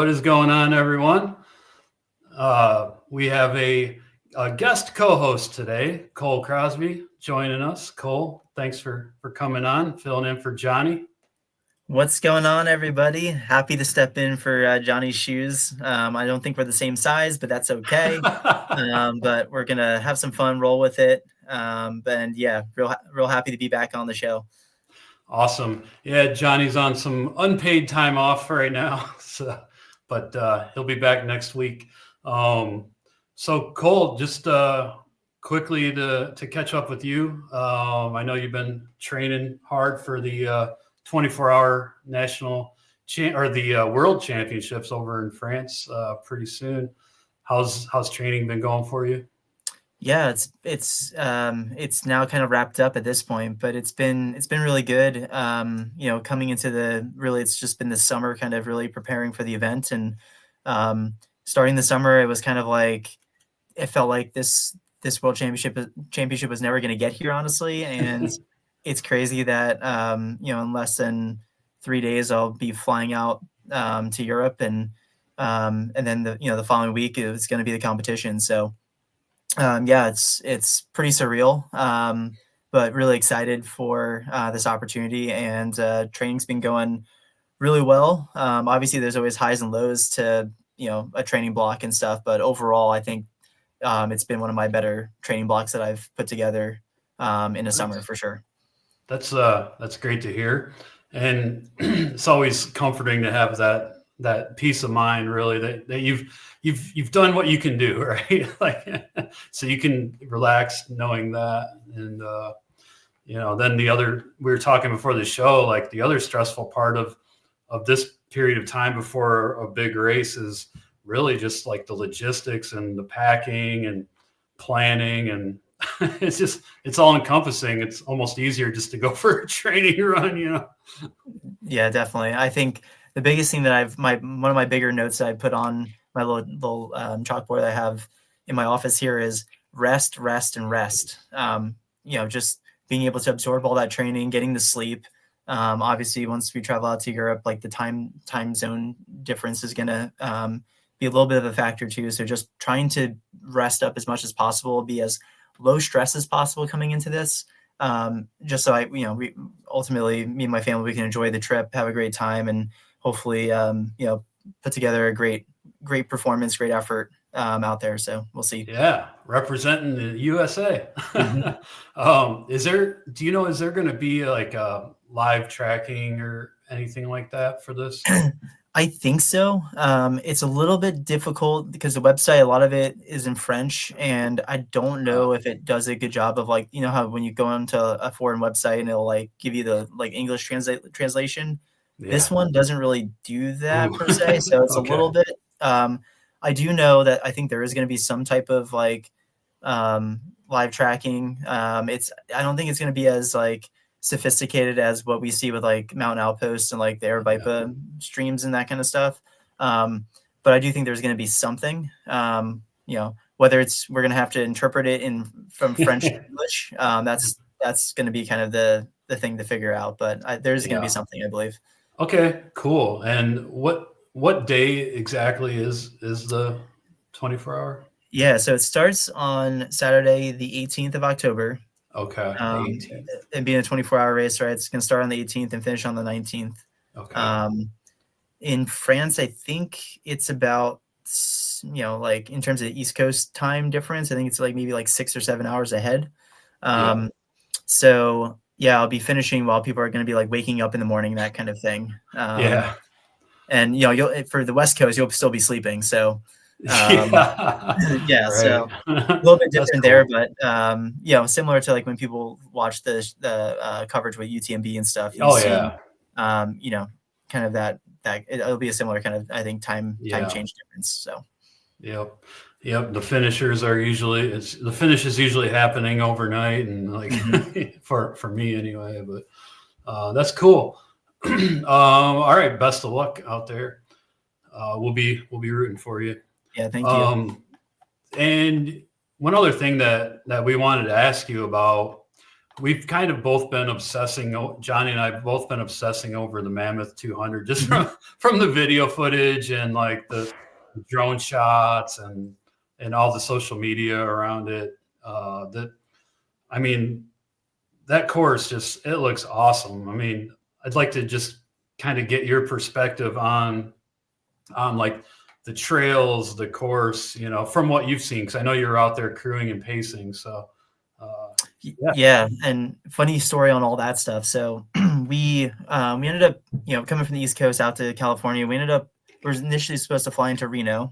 What is going on, everyone? We have a guest co-host today, Cole Crosby, joining us. Cole, thanks for coming on, filling in for Johnny. What's going on, everybody? Happy to step in for Johnny's shoes. I don't think we're the same size, but that's okay. But we're going to have some fun, roll with it. And yeah, real happy to be back on the show. Awesome. Yeah, Johnny's on some unpaid time off right now, but he'll be back next week. So Cole, just quickly to catch up with you. I know you've been training hard for the 24-hour national or the World Championships over in France pretty soon. How's training been going for you? Yeah, it's now kind of wrapped up at this point, but it's been really good. Coming into it's just been this summer kind of really preparing for the event, and starting the summer, it was kind of like it felt like this World Championship was never going to get here, honestly. And it's crazy that in less than 3 days I'll be flying out to Europe, and then the following week it's going to be the competition. So. It's pretty surreal, but really excited for this opportunity, and training's been going really well. Obviously there's always highs and lows to, a training block and stuff, but overall I think it's been one of my better training blocks that I've put together in a summer for sure. That's great to hear. And it's always comforting to have that peace of mind, really, that you've done what you can do, right? So you can relax knowing that. And then we were talking before the show, like the other stressful part of this period of time before a big race is really just like the logistics and the packing and planning, and it's all encompassing. It's almost easier just to go for a training run, Yeah, definitely. I think the biggest thing that one of my bigger notes that I put on my little chalkboard that I have in my office here is rest, rest, and rest. Just being able to absorb all that training, getting the sleep. Obviously, once we travel out to Europe, like the time zone difference is going to be a little bit of a factor too. So just trying to rest up as much as possible, be as low stress as possible coming into this. Just so we ultimately, me and my family, we can enjoy the trip, have a great time, and hopefully, put together a great performance, great effort out there. So we'll see. Yeah, representing the USA. Mm-hmm. Is there going to be like a live tracking or anything like that for this? I think so. It's a little bit difficult because the website, a lot of it is in French, and I don't know if it does a good job of how when you go onto a foreign website and it'll give you the English translation. Yeah. This one doesn't really do that per se, so it's okay. A little bit. I do know that I think there is going to be some type of live tracking. I don't think it's going to be as sophisticated as what we see with Mountain Outposts and the Airvipa streams and that kind of stuff. But I do think there's going to be something, whether we're going to have to interpret it from French to English. That's going to be kind of the thing to figure out, but there's going to be something, I believe. Okay, cool. And what day exactly is the 24-hour? Yeah, so it starts on Saturday, the 18th of October. Okay. And being a 24-hour race, right? It's going to start on the 18th and finish on the 19th. Okay. In France, I think it's about, in terms of the East Coast time difference, I think it's maybe 6 or 7 hours ahead. So yeah, I'll be finishing while people are going to be waking up in the morning, that kind of thing. And for the West Coast, you'll still be sleeping. So right. So a little bit different there, but similar to when people watch the coverage with UTMB and stuff. Kind of that it'll be a similar kind of, I think, time change difference. So Yep. The finishers are usually the finish is usually happening overnight, and for me anyway. But that's cool. All right, best of luck out there. We'll be rooting for you. Yeah, thank you. And one other thing that we wanted to ask you about we've kind of both been obsessing. Johnny and I have both been obsessing over the Mammoth 200, just from the video footage and like the drone shots and all the social media around it. I mean, that course it looks awesome. I mean, I'd like to just kind of get your perspective on like the trails, the course, from what you've seen, because I know you're out there crewing and pacing. So yeah, and funny story on all that stuff. So we ended up coming from the East Coast out to California. We were initially supposed to fly into Reno,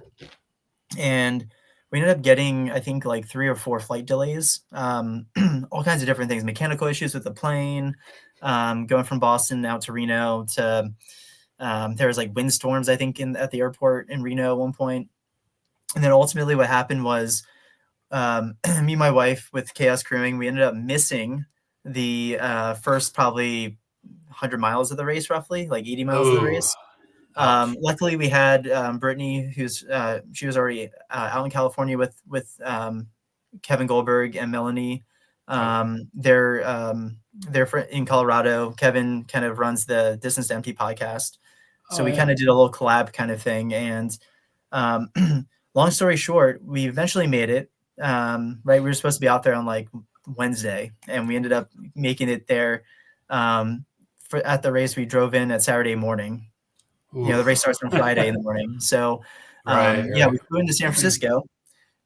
and we ended up getting, I think, like 3 or 4 flight delays, all kinds of different things, mechanical issues with the plane, going from Boston out to Reno to there was like windstorms, I think, at the airport in Reno at one point. And then ultimately what happened was me and my wife with Chaos Crewing, we ended up missing the first probably 100 miles of the race, roughly, like 80 miles of the race. Luckily we had Brittany, who's she was already out in California with Kevin Goldberg and Melanie. They're in Colorado. Kevin kind of runs the Distance to Empty podcast. So we kind of did a little collab kind of thing. And long story short, we eventually made it. Right. We were supposed to be out there on like Wednesday, and we ended up making it there. At the race, we drove in at Saturday morning. Oof. The race starts on Friday in the morning. So, we flew into San Francisco,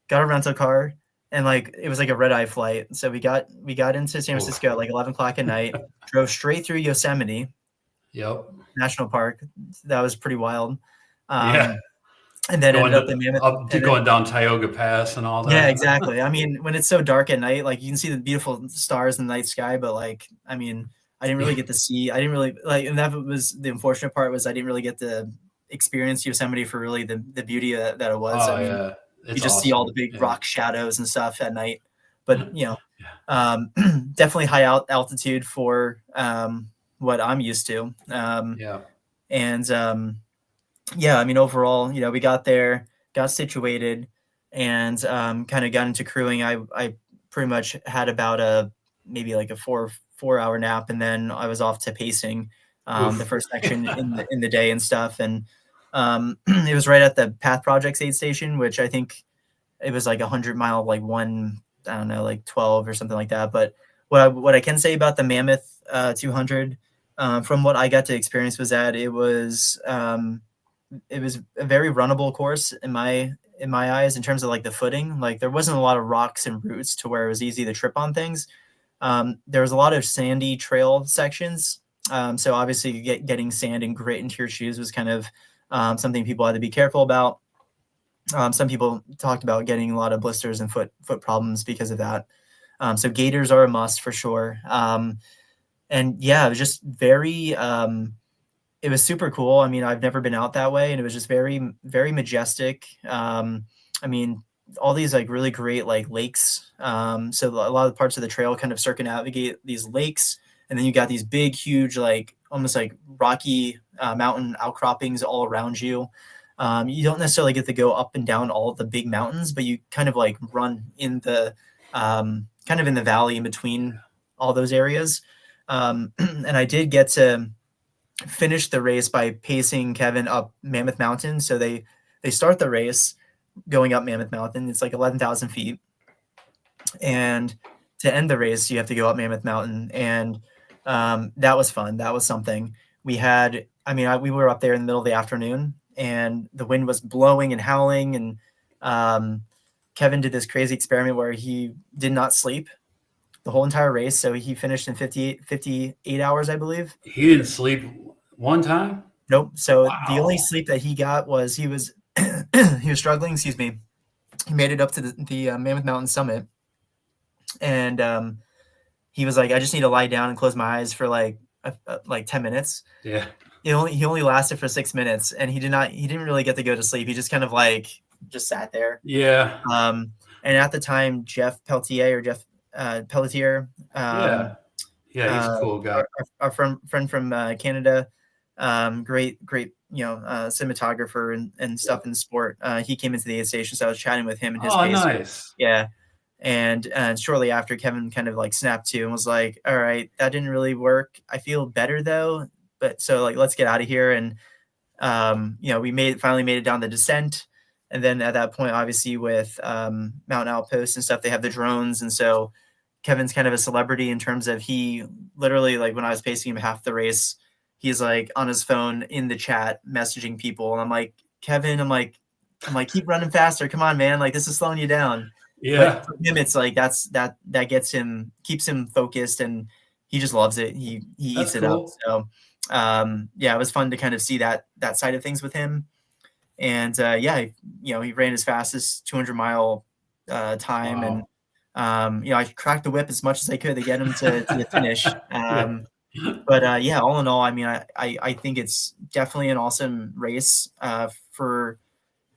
got a rental car, and like it was like a red-eye flight. So we got into San Francisco at like 11 o'clock at night, drove straight through Yosemite National Park. That was pretty wild. And then ended up in Mammoth. Going down Tioga Pass and all that. Yeah, exactly. I mean, when it's so dark at night, like you can see the beautiful stars in the night sky, but like, I mean, I didn't really get to see. I didn't really like, and that was the unfortunate part, was I didn't really get to experience Yosemite for really the beauty that it was. I mean, you just awesome. See all the big rock shadows and stuff at night, but definitely high altitude for what I'm used to. I mean, overall, we got there, got situated, and kind of got into crewing. I pretty much had about maybe like a 4-hour nap, and then I was off to pacing the first section in the day and stuff. And it was right at the Path Projects aid station, which I think it was like 100-mile, like like 12 or something like that. But what I can say about the Mammoth 200, from what I got to experience, was that it was a very runnable course in my eyes, in terms of like the footing. Like there wasn't a lot of rocks and roots to where it was easy to trip on things. There was a lot of sandy trail sections. So obviously getting sand and grit into your shoes was kind of something people had to be careful about. Some people talked about getting a lot of blisters and foot problems because of that. So gaiters are a must for sure. And yeah, it was just very, it was super cool. I mean, I've never been out that way, and it was just very, very majestic. I mean, all these like really great like lakes. So a lot of parts of the trail kind of circumnavigate these lakes, and then you got these big, huge, like almost like rocky mountain outcroppings all around you. You don't necessarily get to go up and down all of the big mountains, but you kind of like run in the kind of in the valley in between all those areas. And I did get to finish the race by pacing Kevin up Mammoth Mountain. So they start the race going up Mammoth Mountain. It's like 11,000 feet. And to end the race, you have to go up Mammoth Mountain. And that was fun. That was something. We were up there in the middle of the afternoon, and the wind was blowing and howling. And Kevin did this crazy experiment where he did not sleep the whole entire race. So he finished in 58 hours, I believe. He didn't sleep one time? Nope. So the only sleep that he got was he was struggling. Excuse me. He made it up to the Mammoth Mountain summit, and he was like, "I just need to lie down and close my eyes for like 10 minutes." Yeah. He only lasted for 6 minutes, and he didn't really get to go to sleep. He just kind of like just sat there. Yeah. And at the time, Jeff Pelletier, he's a cool guy. Our friend from Canada, great cinematographer and stuff in the sport. He came into the aid station, so I was chatting with him and his pacer. Nice. Yeah, And shortly after, Kevin kind of like snapped to and was like, all right, that didn't really work. I feel better though. But so like, let's get out of here. And, we finally made it down the descent. And then at that point, obviously with Mountain Outpost and stuff, they have the drones. And so Kevin's kind of a celebrity in terms of he literally, like when I was pacing him half the race, he's like on his phone in the chat messaging people. And I'm like, Kevin, I'm like, keep running faster. Come on, man. Like this is slowing you down. Yeah. But for him, it's like that gets him, keeps him focused, and he just loves it. He eats it up. So it was fun to kind of see that side of things with him. And he ran his fastest 200-mile time. Wow. And I cracked the whip as much as I could to get him to the finish. But all in all, I mean, I think it's definitely an awesome race for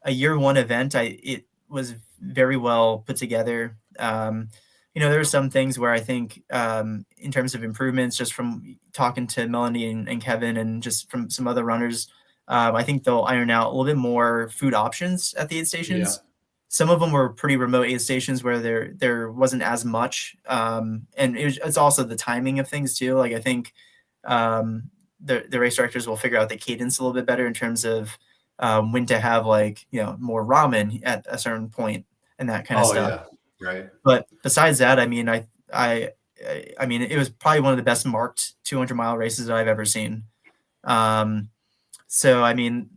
a year one event. It was very well put together. There were some things where I think in terms of improvements, just from talking to Melanie and Kevin and just from some other runners, I think they'll iron out a little bit more food options at the aid stations. Yeah. Some of them were pretty remote aid stations where there wasn't as much. And it's also the timing of things too. Like I think the race directors will figure out the cadence a little bit better in terms of when to have more ramen at a certain point and that kind of stuff. Yeah. Right. But besides that, I mean, I mean, it was probably one of the best marked 200-mile races that I've ever seen. So, I mean,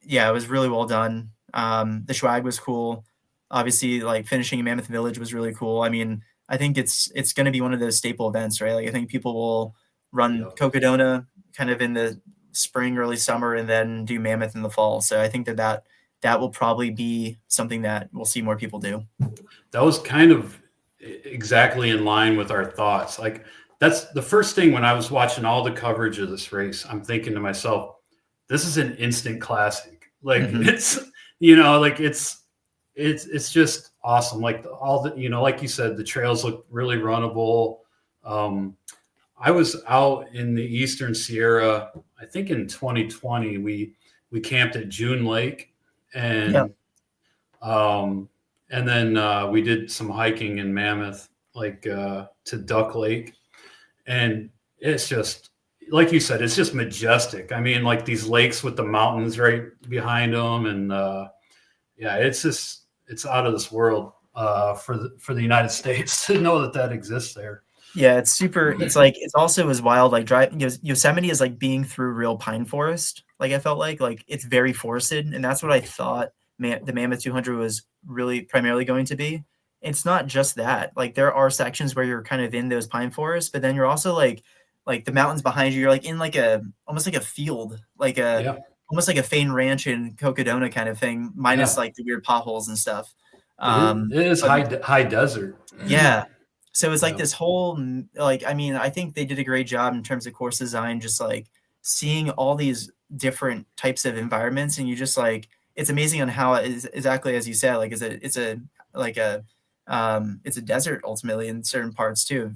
yeah, it was really well done. The swag was cool. Obviously, like finishing in Mammoth Village was really cool. I mean, I think it's going to be one of those staple events, right? Like I think people will run Cocodona kind of in the spring, early summer, and then do Mammoth in the fall. So I think that will probably be something that we'll see more people do. That was kind of exactly in line with our thoughts. Like that's the first thing when I was watching all the coverage of this race, I'm thinking to myself, this is an instant classic. Like it's, like it's just awesome. Like all the, like you said, the trails look really runnable. I was out in the Eastern Sierra, I think in 2020, we camped at June Lake and then we did some hiking in Mammoth, to Duck Lake. And it's just, like you said, it's just majestic. I mean, like these lakes with the mountains right behind them. And it's out of this world for the United States to know that exists there. Yeah, it's super. It's like it's also as wild. Like Yosemite is like being through real pine forest. Like I felt like it's very forested, and that's what I thought the Mammoth 200 was really primarily going to be. It's not just that. Like there are sections where you're kind of in those pine forests, but then you're also like the mountains behind you. You're like in almost like a field, almost like a Fain Ranch in Cocodona kind of thing, minus like the weird potholes and stuff. It is high desert. Yeah. So it's like this whole, I mean, I think they did a great job in terms of course design, just like seeing all these different types of environments. And you just it's amazing on how it is exactly as you said, like it's a desert ultimately in certain parts too.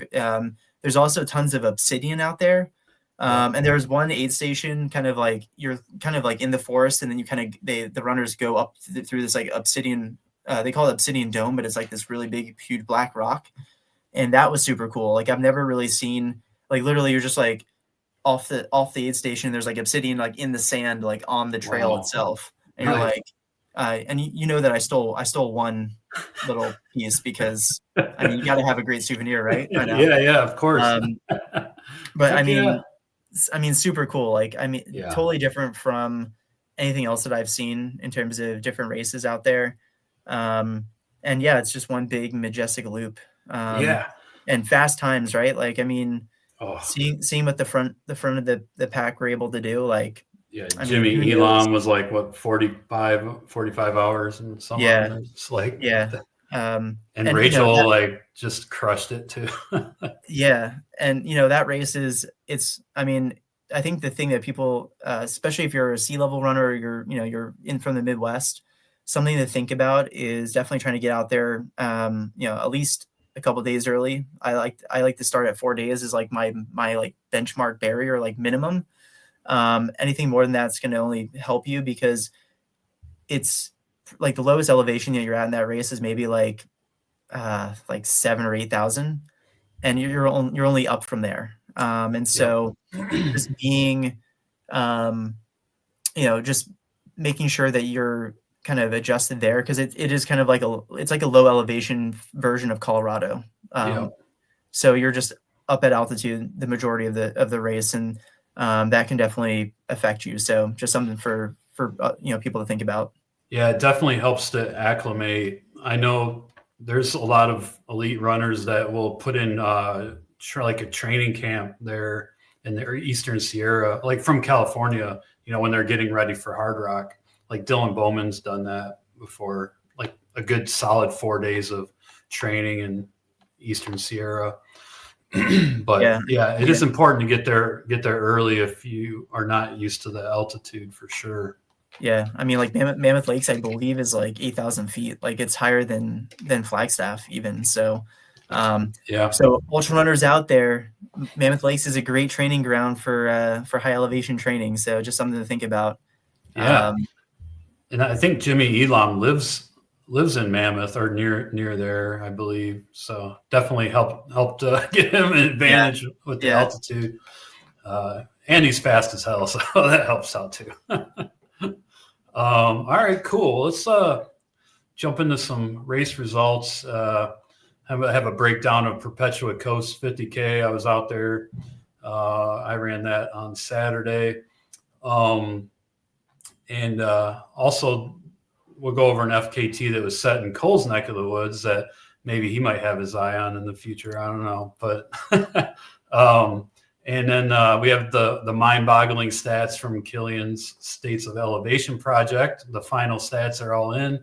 There's also tons of obsidian out there. And there's one aid station kind of like you're kind of like in the forest, and then you kind of the runners go up through this like obsidian, they call it obsidian dome, but it's like this really big, huge black rock. And that was super cool. Like I've never really seen, like literally you're just like off the aid station. There's like obsidian, like in the sand, like on the trail itself. And you're like, and you know that I stole one little piece because I mean, you got to have a great souvenir, right? Yeah, of course. But I mean, super cool. Like, I mean, totally different from anything else that I've seen in terms of different races out there. And it's just one big majestic loop. And fast times, right? Like, I mean, seeing what the front of the pack were able to do, like, Jimmy Elam was like what 45 hours and something. It's like and Rachel just crushed it too. And that race it's I mean, I think the thing that people especially if you're a sea level runner or you're in from the Midwest, something to think about is definitely trying to get out there at least a couple of days early. I like to start at 4 days is like my like benchmark barrier, like minimum. Anything more than that's going to only help you because it's like the lowest elevation that you're at in that race is maybe like like 7 or 8,000, and you're only up from there. And so just being, just making sure that you're kind of adjusted there, because it is kind of like it's like a low elevation version of Colorado. So you're just up at altitude the majority of the race, and that can definitely affect you. So just something for people to think about. Yeah, it definitely helps to acclimate. I know there's a lot of elite runners that will put in like a training camp there in the Eastern Sierra, like from California, when they're getting ready for Hard Rock. Like Dylan Bowman's done that before, like a good solid 4 days of training in Eastern Sierra. But it is important to get there early if you are not used to the altitude, for sure. Yeah, I mean, like Mammoth Lakes, I believe, is like 8,000 feet. Like it's higher than Flagstaff even. So, so ultra runners out there, Mammoth Lakes is a great training ground for high elevation training. So just something to think about. Yeah, and I think Jimmy Elam lives in Mammoth or near there, I believe. So definitely helped get him an advantage with the altitude. And he's fast as hell, so that helps out too. All right, cool. Let's jump into some race results. Have a breakdown of Perpetua Coast 50K. I was out there. I ran that on Saturday. And also we'll go over an FKT that was set in Cole's neck of the woods that maybe he might have his eye on in the future. I don't know, but and then we have the mind-boggling stats from Kilian's States of Elevation project. The final stats are all in,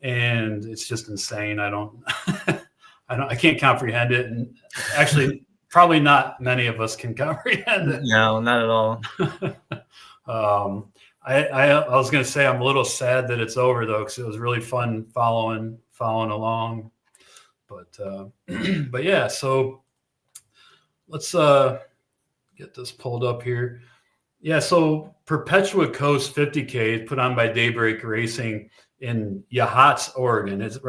and it's just insane. I can't comprehend it, and actually, probably not many of us can comprehend it. No, not at all. I was going to say I'm a little sad that it's over though, because it was really fun following along. But yeah, so let's get this pulled up here. Yeah, so Perpetua Coast 50K put on by Daybreak Racing in Yachats, Oregon. It's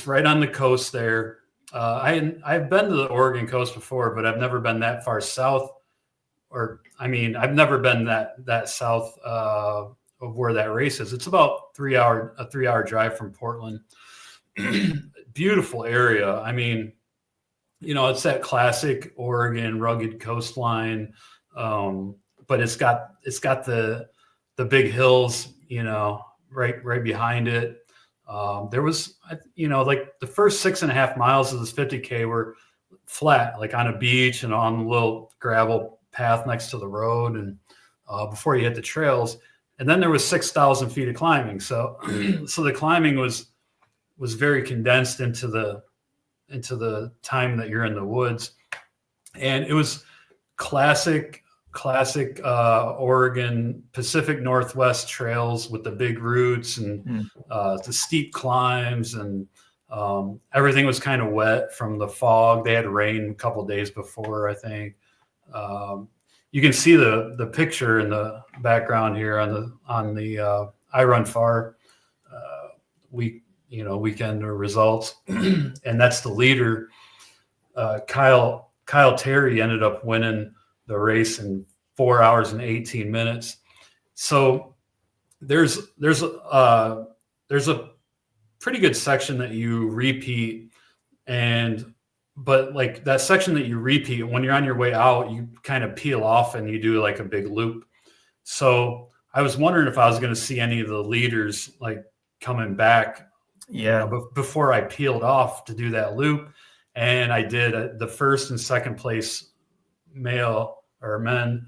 right on the coast there. I've been to the Oregon coast before, but I've never been that far south. I've never been that south of where that race is. It's about a 3 hour drive from Portland. Beautiful area. I mean, it's that classic Oregon rugged coastline, but it's got the big hills, right behind it. There was, like the first 6.5 miles of this 50K were flat, like on a beach and on a little gravel path next to the road, and before you hit the trails. And then there was 6,000 feet of climbing. So the climbing was very condensed into the time that you're in the woods. And it was classic Oregon Pacific Northwest trails with the big routes and the steep climbs, and everything was kind of wet from the fog. They had rain a couple of days before, I think. You can see the picture in the background here on the I Run Far weekend results, and that's the leader. Kyle Terry ended up winning the race in 4 hours and 18 minutes. So there's a pretty good section that you repeat, but like that section that you repeat, when you're on your way out, you kind of peel off and you do like a big loop. So I was wondering if I was going to see any of the leaders like coming back, before I peeled off to do that loop. And I did. The first and second place male or men,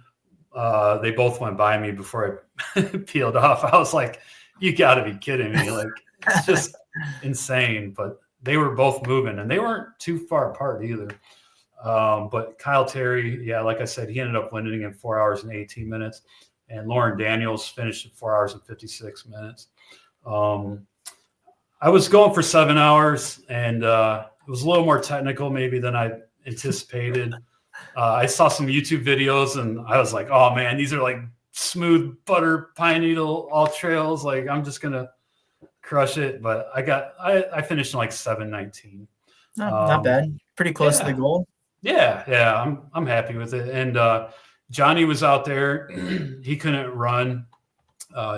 they both went by me before I peeled off. I was like, you got to be kidding me. Like, it's just insane. But they were both moving, and they weren't too far apart either. But Kyle Terry, like I said, he ended up winning in 4 hours and 18 minutes. And Lauren Daniels finished in 4 hours and 56 minutes. I was going for 7 hours, and it was a little more technical maybe than I anticipated. I saw some YouTube videos, and I was like, oh, man, these are like smooth butter pine needle all trails. Like, I'm just going to crush it, but I finished in like 7:19. Not bad. Pretty close to the goal. Yeah. I'm happy with it. And Johnny was out there. He couldn't run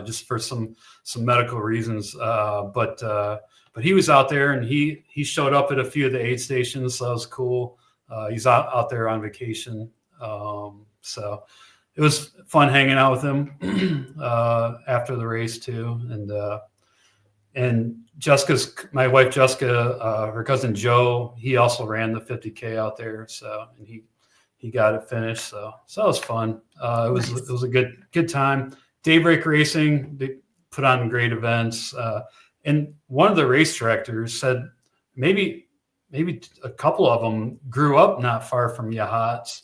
just for some medical reasons. But he was out there, and he showed up at a few of the aid stations. So that was cool. He's out there on vacation. So it was fun hanging out with him after the race too. And my wife Jessica, her cousin Joe, he also ran the 50K out there. So, and he got it finished. So that was fun. It was a good time. Daybreak racing, they put on great events. And one of the race directors said maybe a couple of them grew up not far from Yachats.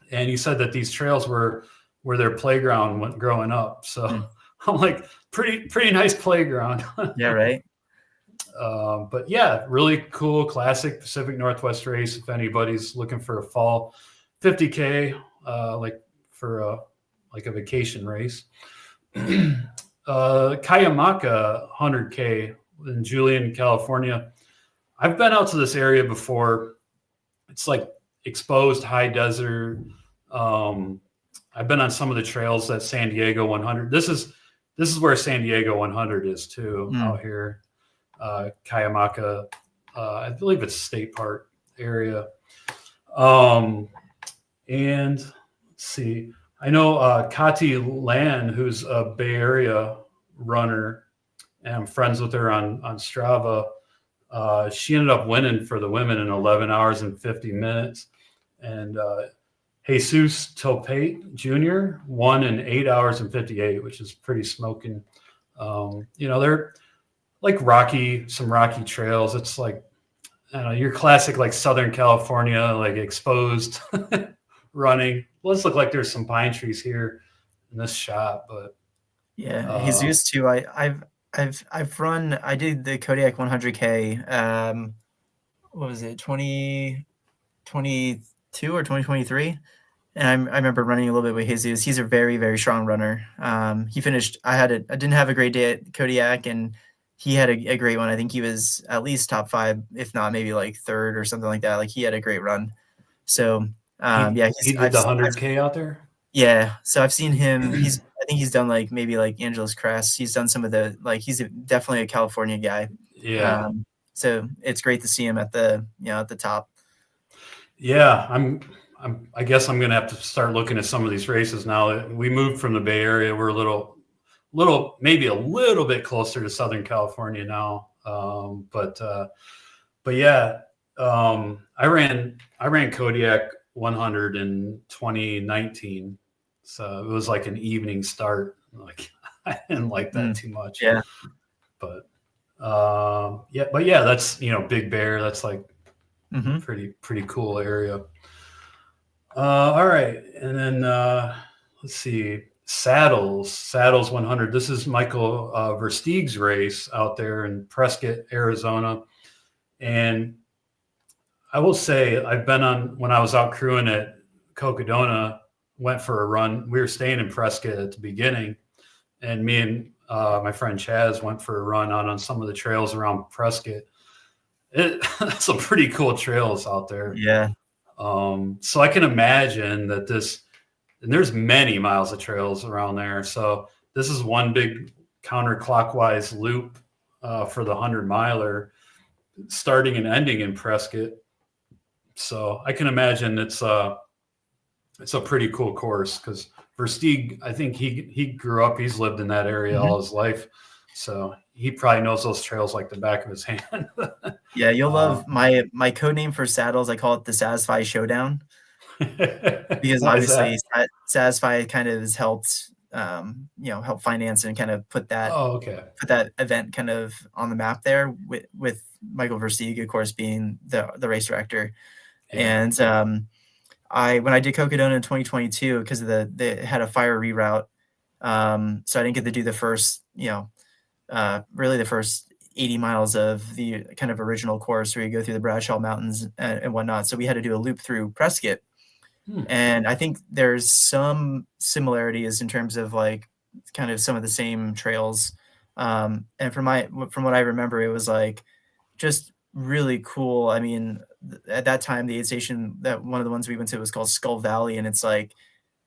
And he said that these trails were their playground when growing up. So I'm like, pretty nice playground. Yeah, right. But yeah, really cool classic Pacific Northwest race. If anybody's looking for a fall 50K, like for a vacation race. Cuyamaca 100K in Julian, California. I've been out to this area before. It's like exposed high desert. I've been on some of the trails that San Diego 100. This is where San Diego 100 is too, out here. Cuyamaca, I believe it's state park area. And let's see, I know Kati Lan, who's a Bay Area runner, and I'm friends with her on Strava. She ended up winning for the women in 11 hours and 50 minutes. And Jesus Topate Jr. won in 8 hours and 58, which is pretty smoking. They're like some rocky trails. It's like, I don't know, your classic like Southern California, like exposed running. Let's look like there's some pine trees here in this shot, but yeah, Jesus too. I've run. I did the Kodiak 100K. What was it, 2022 or 2023? And I remember running a little bit with Jesus. He's a very, very strong runner. He finished. I didn't have a great day at Kodiak, and he had a great one. I think he was at least top 5, if not maybe like 3rd or something like that. Like he had a great run. So he did the 100K out there. Yeah. So I've seen him. I think he's done like maybe like Angeles Crest. He's done some of the, like, he's definitely a California guy. Yeah. So it's great to see him at the top. Yeah. I guess I'm going to have to start looking at some of these races now. We moved from the Bay Area. We're maybe a little bit closer to Southern California now. But yeah, I ran Kodiak 100 in 2019. So it was like an evening start. Like I didn't like that too much. Yeah. But yeah, that's, Big Bear. That's like pretty cool area. All right. And then let's see, Saddles 100. This is Michael Versteeg's race out there in Prescott, Arizona. And I will say I've been on, when I was out crewing at Cocodona, went for a run. We were staying in Prescott at the beginning, and me and my friend Chaz went for a run out on some of the trails around Prescott. Some pretty cool trails out there. Yeah. So I can imagine that and there's many miles of trails around there. So this is one big counterclockwise loop for the 100-miler, starting and ending in Prescott. So I can imagine it's a pretty cool course, because Versteeg, I think he grew up, he's lived in that area all his life. So he probably knows those trails like the back of his hand. Yeah, you'll love my code name for Saddles. I call it the Satisfy Showdown, because obviously Satisfy kind of has helped, help finance and kind of put that put that event kind of on the map there, with Michael Versteeg, of course, being the race director. Yeah. And when I did Cocodona in 2022, because they had a fire reroute, so I didn't get to do the first, really the first 80 miles of the kind of original course where you go through the Bradshaw Mountains and whatnot. So we had to do a loop through Prescott. And I think there's some similarities in terms of like kind of some of the same trails. And from what I remember, it was like just really cool. I mean, at that time, the aid station, that one of the ones we went to was called Skull Valley, and it's like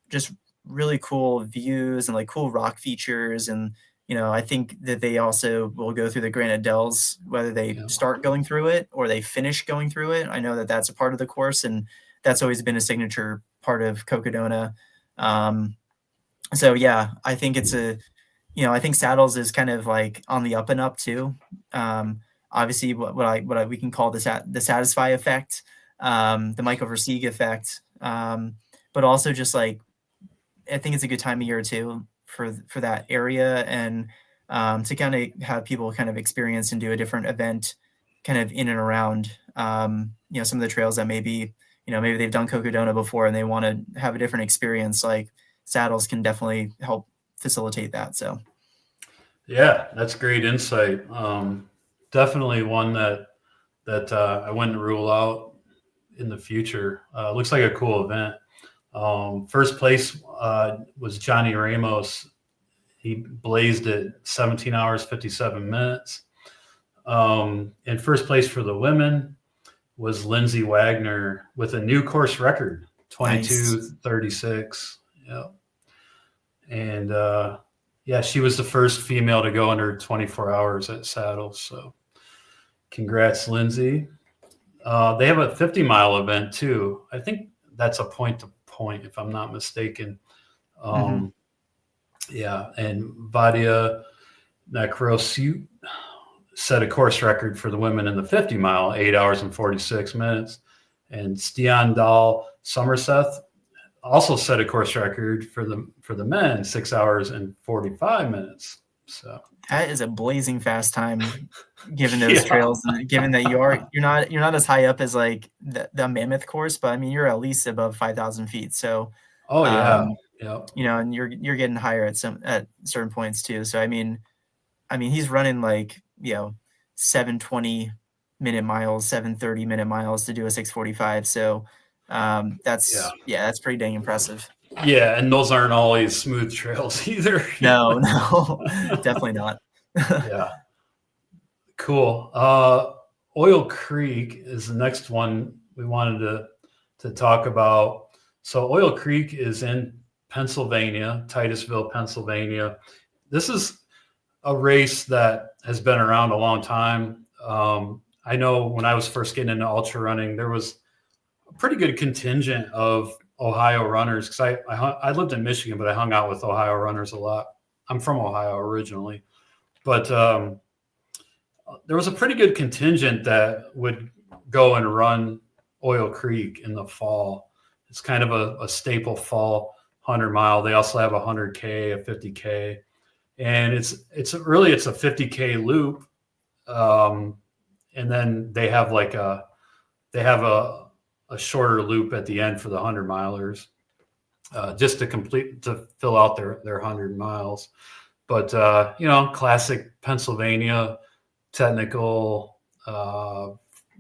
just really cool views and like cool rock features. And I think that they also will go through the Granite Dells, whether they Yeah. start going through it or they finish going through it. I know that that's a part of the course, and that's always been a signature part of Cocodona. So yeah, I think I think Saddles is kind of like on the up and up too. Obviously, we can call the Satisfy effect, the Michael Versteeg effect, but also just like I think it's a good time of year too for that area, and to kind of have people kind of experience and do a different event, kind of in and around some of the trails that maybe they've done Cocodona before and they want to have a different experience. Like Saddles can definitely help facilitate that. So. Yeah, that's great insight. Definitely one that I wouldn't rule out in the future. Looks like a cool event. First place was Johnny Ramos. He blazed it 17 hours, 57 minutes. And first place for the women was Lindsay Wagner with a new course record, 22:36. Yeah. And yeah, she was the first female to go under 24 hours at Saddles. So congrats, Lindsay. They have a 50-mile event too. I think that's a point to point, if I'm not mistaken. Yeah, and Vadia Nakrosiu set a course record for the women in the 50-mile, 8 hours and 46 minutes. And Stian Dahl Somerset also set a course record for the men, 6 hours and 45 minutes. So that is a blazing fast time, given those trails, and given that you're not as high up as like the Mammoth course, but I mean you're at least above 5,000 feet. So and you're getting higher at certain points too. So I mean he's running like 7:20-minute miles, 7:30-minute miles to do a 6:45. So that's pretty dang impressive. Yeah, and those aren't always smooth trails either. No, definitely not. Yeah. Cool. Oil Creek is the next one we wanted to talk about. So Oil Creek is in Pennsylvania, Titusville, Pennsylvania. This is a race that has been around a long time. I know when I was first getting into ultra running, there was a pretty good contingent of Ohio runners, because I lived in Michigan, but I hung out with Ohio runners a lot. I'm from Ohio originally, but there was a pretty good contingent that would go and run Oil Creek in the fall. It's kind of a staple fall 100-mile. They also have a 100K, a 50K, and it's a 50K loop, and then they have a shorter loop at the end for the 100-milers, just to fill out their 100 miles. But classic Pennsylvania, technical,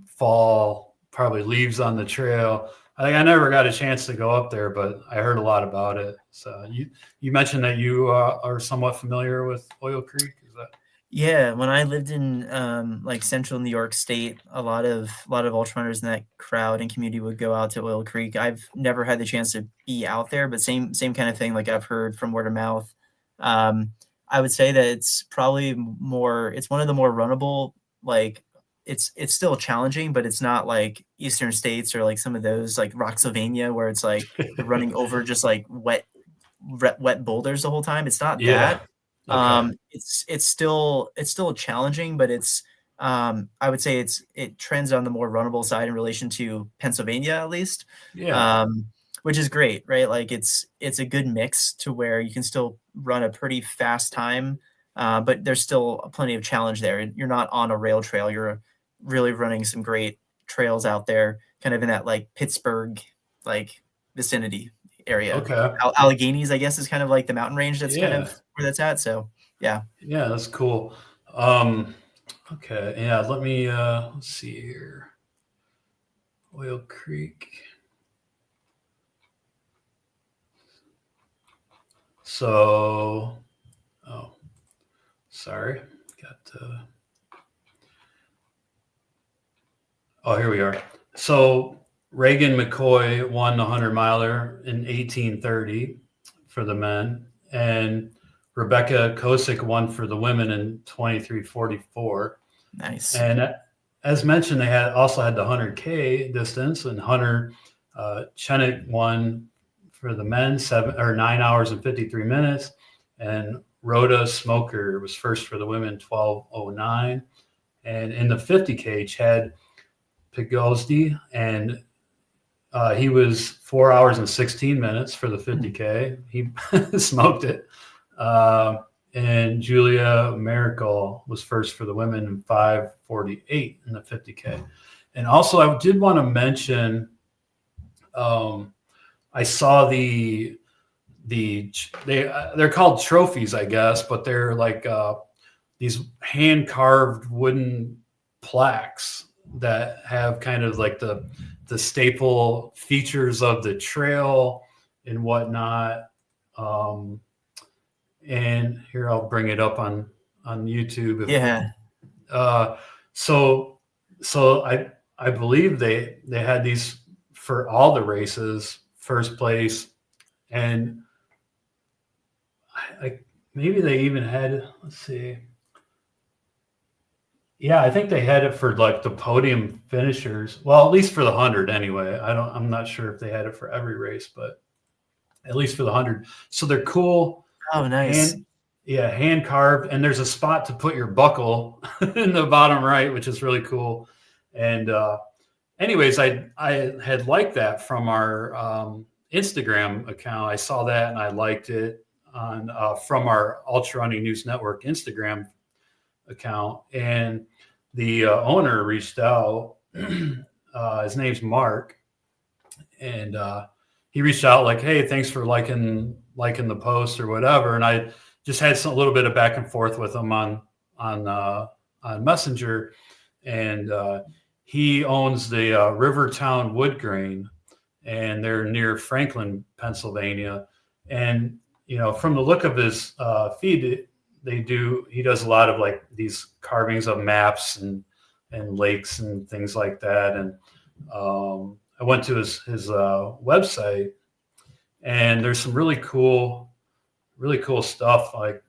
fall, probably leaves on the trail. I never got a chance to go up there, but I heard a lot about it. So you mentioned that you are somewhat familiar with Oil Creek. Is that? Yeah, when I lived in like central New York State, a lot of ultra runners in that crowd and community would go out to Oil Creek. I've never had the chance to be out there, but same kind of thing. Like I've heard from word of mouth. I would say that it's probably it's one of the more runnable. Like it's still challenging, but it's not like Eastern States or like some of those like Rocksylvania where it's like you're running over just like wet boulders the whole time. It's not that. Okay. It's still challenging, but it's I would say it trends on the more runnable side in relation to Pennsylvania, at least. Yeah. Which is great, right? Like it's a good mix to where you can still run a pretty fast time, but there's still plenty of challenge there. You're not on a rail trail. You're really running some great trails out there, kind of in that like Pittsburgh like vicinity area. Okay. Alleghenies, I guess, is kind of like the mountain range. That's kind of where that's at. So yeah. Yeah, that's cool. Okay. Yeah. Let's see here. Oil Creek. Sorry, oh, here we are. So Reagan McCoy won the 100-miler in 1830 for the men, and Rebecca Kosick won for the women in 23:44. Nice. And as mentioned, they also had the 100K distance, and Hunter Chennick won for the men 9 hours and 53 minutes, and Rhoda Smoker was first for the women 12:09. And in the 50K, Chad Pigosdi, and he was 4 hours and 16 minutes for the 50K. He smoked it. And Julia Miracle was first for the women in 5:48 in the 50K. And also, I did want to mention, I saw they're called trophies, I guess, but they're like these hand carved wooden plaques that have kind of like the staple features of the trail and whatnot. And here, I'll bring it up on YouTube. So I believe they had these for all the races, first place, and maybe they even had, let's see. Yeah, I think they had it for like the podium finishers. Well, at least for the 100 anyway. I'm not sure if they had it for every race, but at least for the 100. So they're cool. Oh, nice. Hand carved, and there's a spot to put your buckle in the bottom right, which is really cool. And anyways, I had liked that from our Instagram account. I saw that and I liked it on from our Ultra Running News Network Instagram account, and the owner reached out. His name's Mark, and he reached out like, "Hey, thanks for liking the post or whatever." And I just had a little bit of back and forth with him on Messenger, and he owns the Rivertown Wood Grain, and they're near Franklin, Pennsylvania. And from the look of his feed, he does a lot of like these carvings of maps and lakes and things like that. And I went to his website, and there's some really cool stuff like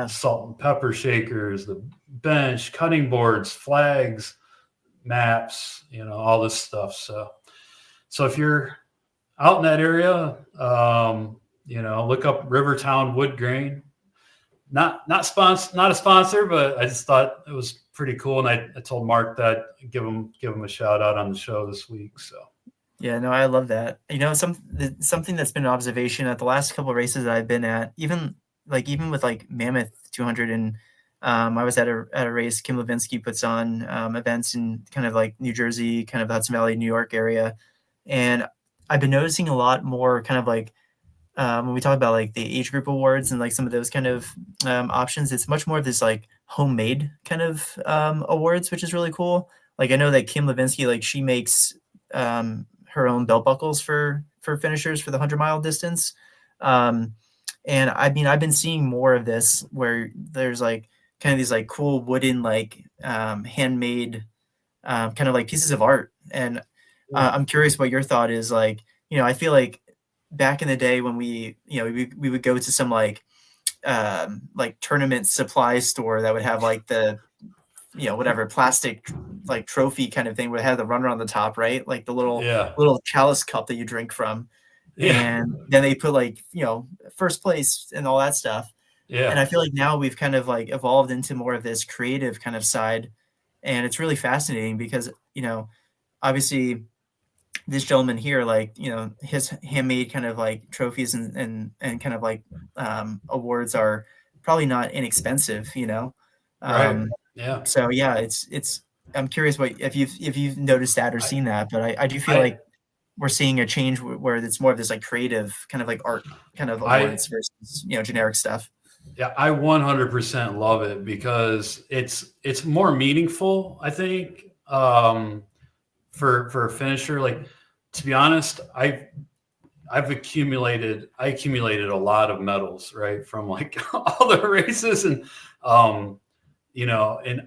salt and pepper shakers, the bench, cutting boards, flags, maps, all this stuff. So if you're out in that area, look up Rivertown Wood Grain. Not a sponsor, but I just thought it was pretty cool, and I told Mark that give him a shout out on the show this week. So yeah, no, I love that. Something that's been an observation at the last couple of races that I've been at, even with like Mammoth 200, and I was at a race Kim Levinsky puts on events in kind of like New Jersey, kind of Hudson Valley, New York area, and I've been noticing a lot more kind of like when we talk about like the age group awards and like some of those kind of options, it's much more of this like homemade kind of awards, which is really cool. Like I know that Kim Levinsky, like she makes her own belt buckles for finishers for the 100-mile distance. And I've been seeing more of this where there's like kind of these like cool wooden, like handmade kind of like pieces of art. And I'm curious what your thought is. Like, I feel like back in the day when we would go to some like tournament supply store that would have like the, whatever plastic like trophy kind of thing would have the runner on the top, right? Like the little chalice cup that you drink from. Yeah. And then they put like, first place and all that stuff. Yeah. And I feel like now we've kind of like evolved into more of this creative kind of side. And it's really fascinating because, obviously this gentleman here, like, his handmade kind of like trophies and kind of like awards are probably not inexpensive, Right. Yeah. So yeah, it's I'm curious if you've noticed that or seen that, but I do feel like we're seeing a change where it's more of this like creative kind of like art kind of awards versus generic stuff. Yeah, I 100% love it because it's more meaningful, I think, for a finisher. Like, to be honest, I I accumulated a lot of medals, right, from like all the races, and and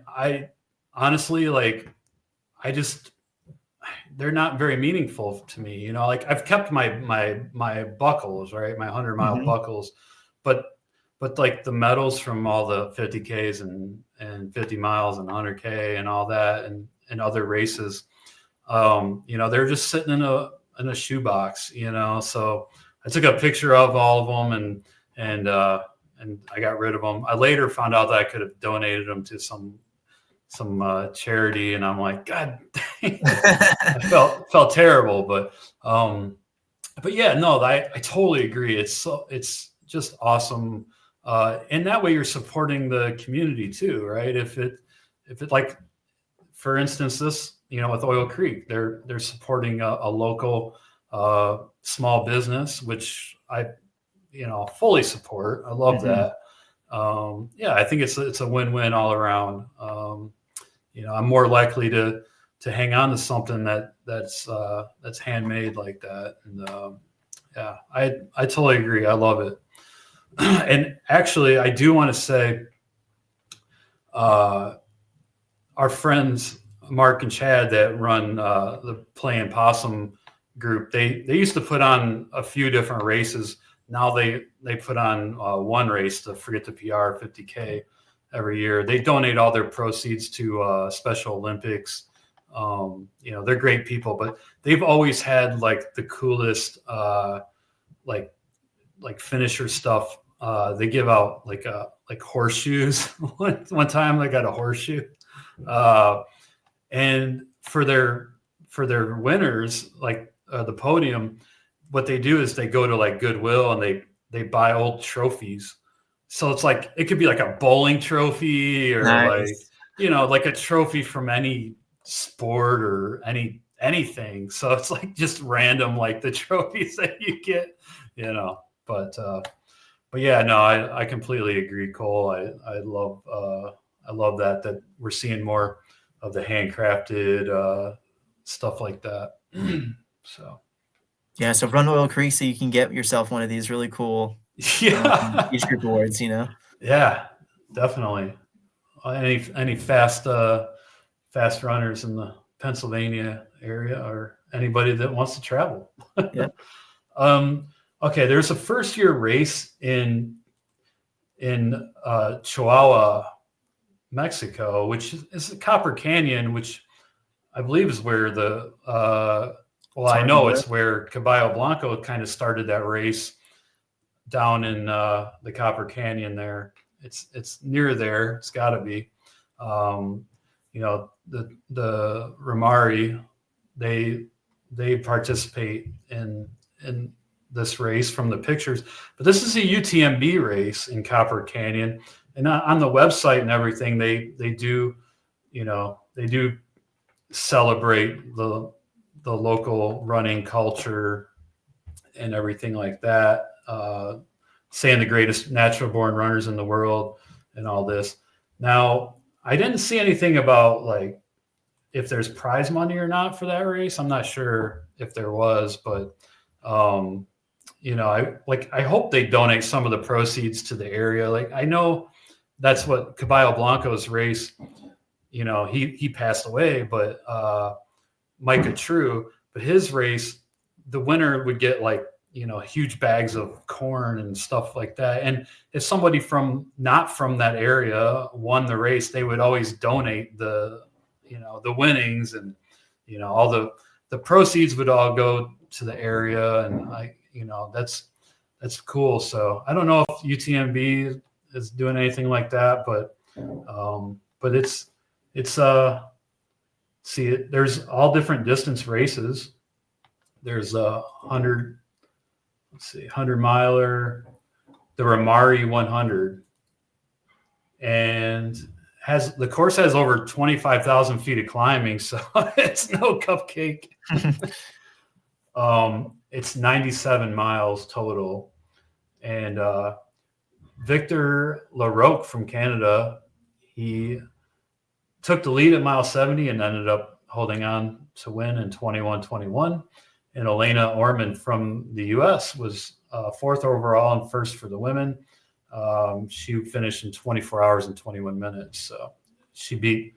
I honestly, like, they're not very meaningful to me. Like, I've kept my buckles, right, my 100-mile buckles, but like the medals from all the 50Ks and 50 miles and 100K and all that, and other races, they're just sitting in a shoebox, so I took a picture of all of them, and I got rid of them. I later found out that I could have donated them to some charity, and I'm like, God dang, I felt terrible, but yeah, no, I totally agree. It's just awesome. And that way you're supporting the community too, right? If it like, for instance, this, with Oil Creek, they're supporting a local small business, which I, fully support. I love that. Yeah, I think it's a win-win all around. I'm more likely to hang on to something that's handmade like that. And yeah, I totally agree. I love it. And actually, I do want to say, our friends Mark and Chad that run the Playing Possum group, they used to put on a few different races. Now they put on one race, the Forget the PR 50K, every year. They donate all their proceeds to Special Olympics. They're great people, but they've always had like the coolest like finisher stuff. They give out like horseshoes. One time they got a horseshoe, and for their winners, like the podium, what they do is they go to like Goodwill and they buy old trophies. So it's like, it could be like a bowling trophy, or nice. Like a trophy from any sport or anything. So it's like just random, like the trophies that you get, but yeah, no, I completely agree, Cole. I love that we're seeing more of the handcrafted stuff like that. So yeah, so run Oil Creek so you can get yourself one of these really cool age group awards. Yeah, definitely. Any fast runners in the Pennsylvania area, or anybody that wants to travel. Yeah. Okay, there's a first year race in Chihuahua, Mexico, which is the Copper Canyon, which I believe is where it's where Caballo Blanco kind of started that race down in the Copper Canyon there. It's near there. It's got to be. The Ramari, they participate in this race from the pictures, but this is a UTMB race in Copper Canyon, and on the website and everything, they do celebrate the local running culture and everything like that, saying the greatest natural born runners in the world and all this. Now, I didn't see anything about like if there's prize money or not for that race. I'm not sure if there was, but I hope they donate some of the proceeds to the area. Like, I know that's what Caballo Blanco's race, he passed away, but Micah True, but his race, the winner would get like, huge bags of corn and stuff like that. And if somebody not from that area won the race, they would always donate the winnings, and, all the proceeds would all go to the area. And that's cool. So I don't know if UTMB is doing anything like that, but there's all different distance races. There's 100 miler, the Ramari 100, and the course has over 25,000 feet of climbing. So it's no cupcake. It's 97 miles total. And Victor LaRoque from Canada, he took the lead at mile 70 and ended up holding on to win in 21:21. And Elena Orman from the U.S. was fourth overall and first for the women. She finished in 24 hours and 21 minutes. So she beat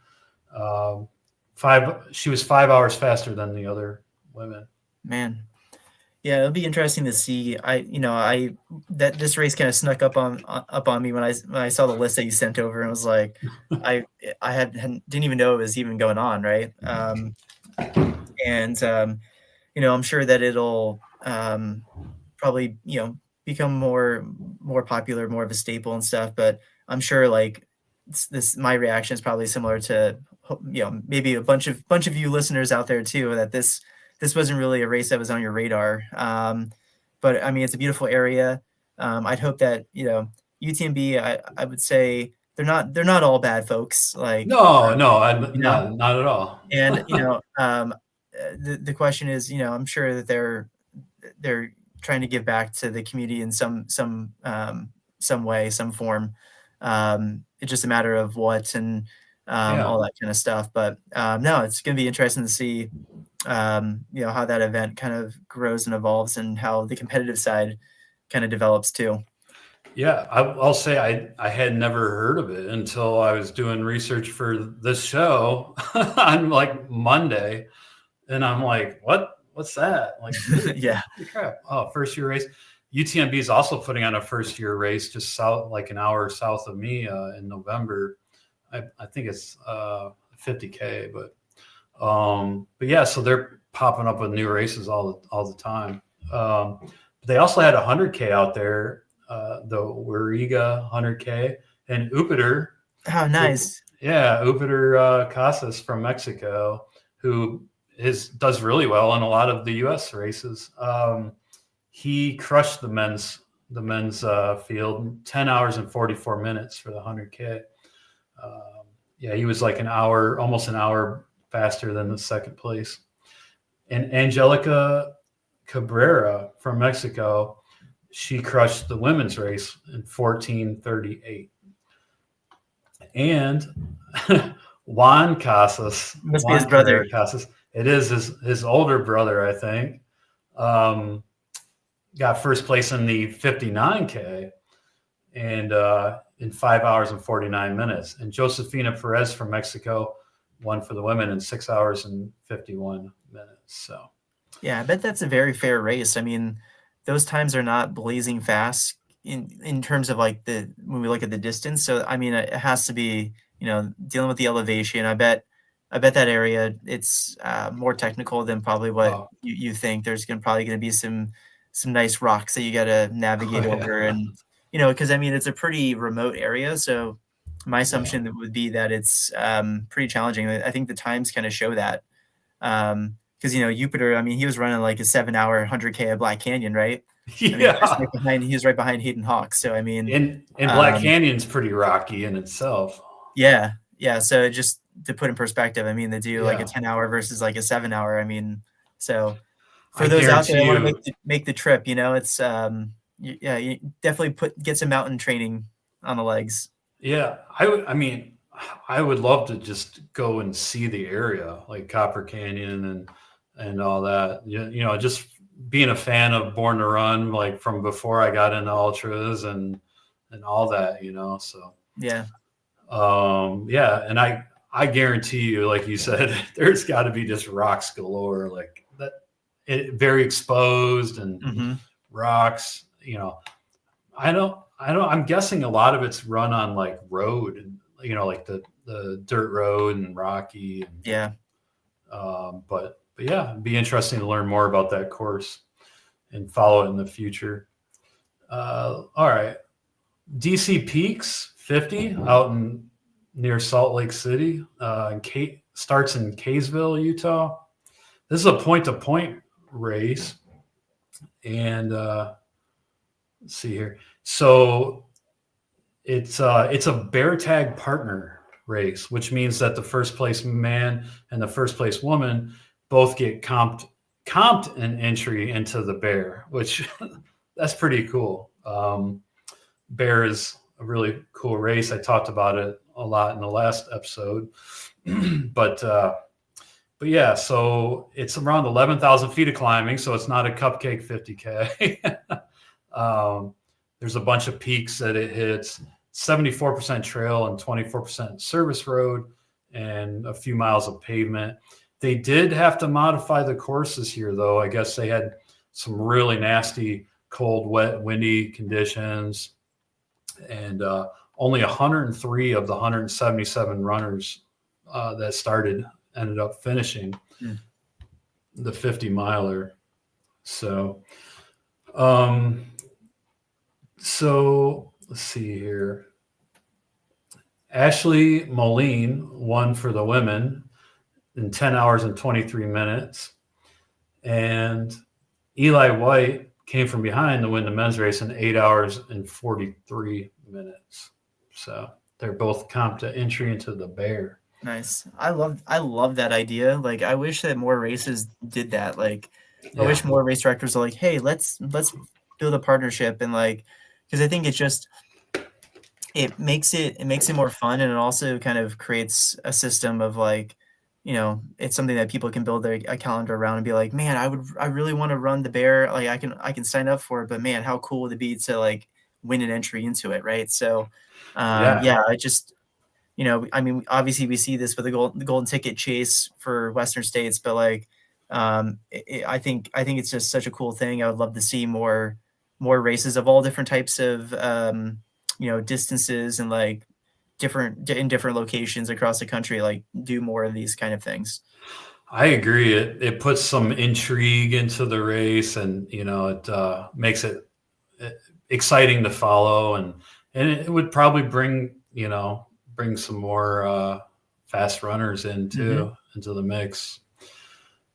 she was 5 hours faster than the other women. Man. Yeah, it'll be interesting to see. That this race kind of snuck up on me when I saw the list that you sent over, and was like, I didn't even know it was even going on, right? I'm sure that it'll probably become more popular, more of a staple and stuff. But I'm sure like my reaction is probably similar to maybe a bunch of you listeners out there too, that this wasn't really a race that was on your radar. But I mean, it's a beautiful area. I'd hope that, UTMB, I would say they're not all bad folks. Like, not at all. And, the question is, I'm sure that they're trying to give back to the community in some way, some form. It's just a matter of what and all that kind of stuff. But no, it's going to be interesting to see how that event kind of grows and evolves, and how the competitive side kind of develops too. Yeah, I'll say I had never heard of it until I was doing research for this show on like Monday, and I'm like, what's that? Like, yeah, crap. Oh, first year race. UTMB is also putting on a first year race just south, like an hour south of me in November. I think it's 50K, but yeah, so they're popping up with new races all the time. They also had 100K out there, the Warriga 100K, and Upiter. Oh, nice. Upiter Casas from Mexico, who does really well in a lot of the U.S. races. He crushed the men's field, 10 hours and 44 minutes for the 100K. He was like almost an hour faster than the second place. And Angelica Cabrera from Mexico, she crushed the women's race in 14:38. And Juan Casas, must be his brother. Casas, it is his older brother, I think. Got first place in the 59K and in 5 hours and 49 minutes. And Josefina Perez from Mexico won for the women in 6 hours and 51 minutes. So, yeah, I bet that's a very fair race. I mean, those times are not blazing fast in terms of like when we look at the distance. So, I mean, it has to be, dealing with the elevation. I bet that area, it's more technical than probably what you think. There's probably going to be some nice rocks that you got to navigate over, and because I mean, it's a pretty remote area. So my assumption would be that it's pretty challenging. I think the times kind of show that, because Jupiter, I mean, he was running like a 7-hour 100K at Black Canyon, right? Yeah, he was right behind Hayden Hawk. So I mean, and Black Canyon's pretty rocky in itself. Yeah. So just to put in perspective, I mean, they do like a 10-hour versus like a 7-hour. I mean, so for those out there that want to make the trip, it's you definitely get some mountain training on the legs. Yeah, I would love to just go and see the area, like Copper Canyon and all that. Just being a fan of Born to Run, like from before I got into ultras and all that, So yeah. And I guarantee you, like you said, there's got to be just rocks galore, like that. Very exposed and rocks. I'm guessing a lot of it's run on like road and like the dirt road and rocky. And, yeah. But yeah, it'd be interesting to learn more about that course and follow it in the future. All right, DC Peaks 50 out near Salt Lake City. Starts in Kaysville, Utah. This is a point-to-point race, and let's see here. So it's a bear tag partner race, which means that the first place man and the first place woman both get comped an entry into the bear, which that's pretty cool. Bear is a really cool race. I talked about it a lot in the last episode, but but yeah, so it's around 11,000 feet of climbing, so it's not a cupcake 50K. There's a bunch of peaks that it hits, 74% trail and 24% service road, and a few miles of pavement. They did have to modify the courses here, though. I guess they had some really nasty, cold, wet, windy conditions, and only 103 of the 177 runners that started ended up finishing the 50 miler. So, so let's see here. Ashley Moline won for the women in 10 hours and 23 minutes. And Eli White came from behind to win the men's race in 8 hours and 43 minutes. So they're both comped to entry into the Bear. Nice. I love that idea. Like, I wish that more races did that. Like, I wish more race directors are like, hey, let's build a partnership, and like, because I think it makes it more fun, and it also kind of creates a system of like, you know, it's something that people can build a calendar around and be like, man, I really want to run the Bear. Like, I can sign up for it, but man, how cool would it be to like win an entry into it, right? So, I just, you know, I mean, obviously we see this with the golden ticket chase for Western states, but like, I think it's just such a cool thing. I would love to see more races of all different types of, you know, distances and like in different locations across the country, like do more of these kind of things. I agree. It puts some intrigue into the race, and you know, it makes it exciting to follow, and it would probably bring some more fast runners into the mix.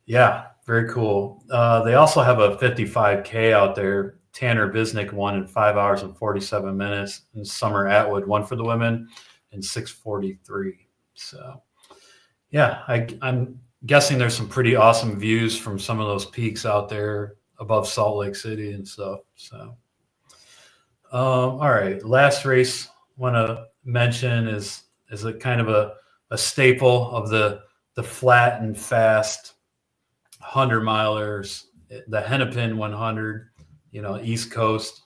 Yeah, very cool. They also have a 55K out there. Tanner Bisnick won in 5 hours and 47 minutes, and Summer Atwood won for the women in 6:43. So, yeah, I'm guessing there's some pretty awesome views from some of those peaks out there above Salt Lake City and stuff. So, all right, last race I want to mention is a kind of a staple of the flat and fast 100-milers, the Hennepin 100. You know, East Coast,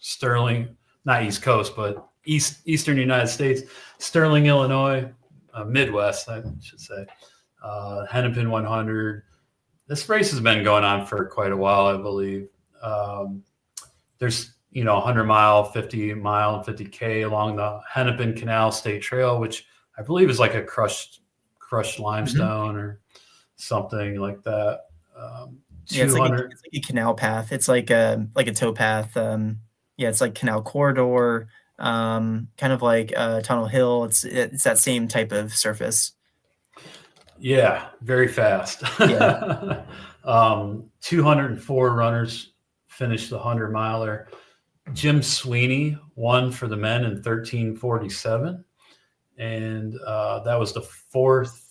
not East Coast, but Eastern United States, Sterling, Illinois, Midwest, I should say. Hennepin 100. This race has been going on for quite a while, I believe. There's, 100-mile, 50-mile, and 50K along the Hennepin Canal State Trail, which I believe is like a crushed limestone or something like that. It's like a canal path. It's like a tow path. It's like canal corridor, kind of like Tunnel Hill. It's that same type of surface. Yeah, very fast. Yeah. 204 runners finished the 100-miler. Jim Sweeney won for the men in 13:47, and that was the fourth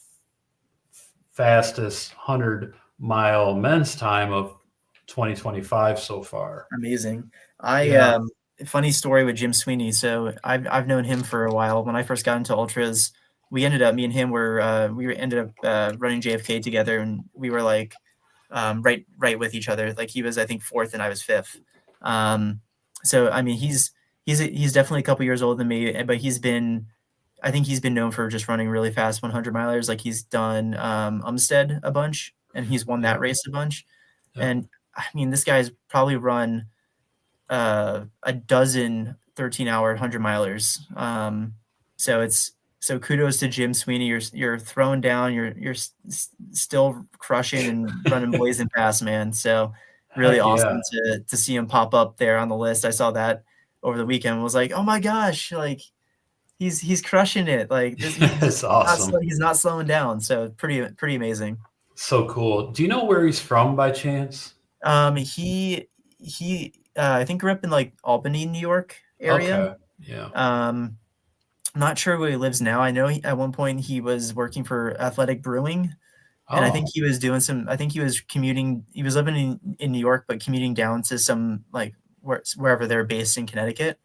fastest 100-mile men's time of 2025 so far. Amazing. Funny story with Jim Sweeney. So I've known him for a while. When I first got into ultras, me and him ended up running JFK together, and we were like right with each other. Like, he was, I think, fourth and I was fifth. So I mean, he's definitely a couple years older than me, but I think he's been known for just running really fast 100-milers. Like, he's done Umstead a bunch, and he's won that race a bunch. Yeah. And I mean, this guy's probably run a dozen 13-hour 100-milers. So kudos to Jim Sweeney. You're throwing down. You're still crushing and running blazing fast, man. So really awesome to see him pop up there on the list. I saw that over the weekend. Was like, oh my gosh, like he's crushing it. Like, this awesome. He's not slowing down. So pretty amazing. So cool. Do you know where he's from by chance? He I think grew up in like Albany, New York area. Okay. Yeah. Not sure where he lives now. I know at one point he was working for Athletic Brewing, and I think he was doing he was commuting. He was living in New York, but commuting down to some like wherever they're based in Connecticut.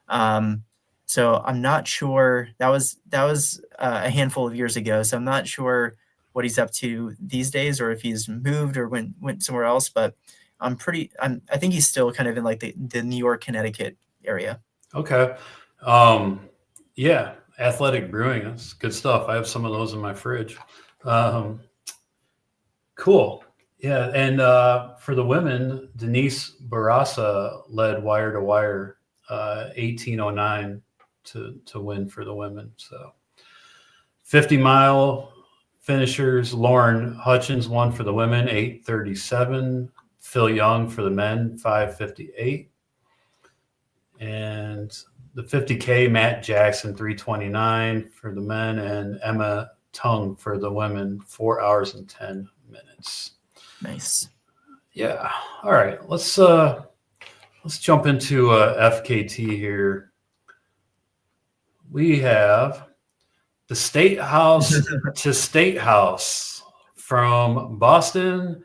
So I'm not sure. That was a handful of years ago. So I'm not sure what he's up to these days, or if he's moved or went somewhere else. But I think he's still kind of in like the New York, Connecticut area. Okay. Yeah, Athletic Brewing. That's good stuff. I have some of those in my fridge. Cool. Yeah, and for the women, Denise Barasa led wire to wire, 1809 to win for the women. So 50-mile finishers, Lauren Hutchins won for the women, 8:37. Phil Young for the men, 5:58. And the 50K, Matt Jackson, 3:29 for the men, and Emma Tung for the women, 4 hours and 10 minutes. Nice. Yeah. All right. Let's jump into FKT here. We have the State House to State House from Boston,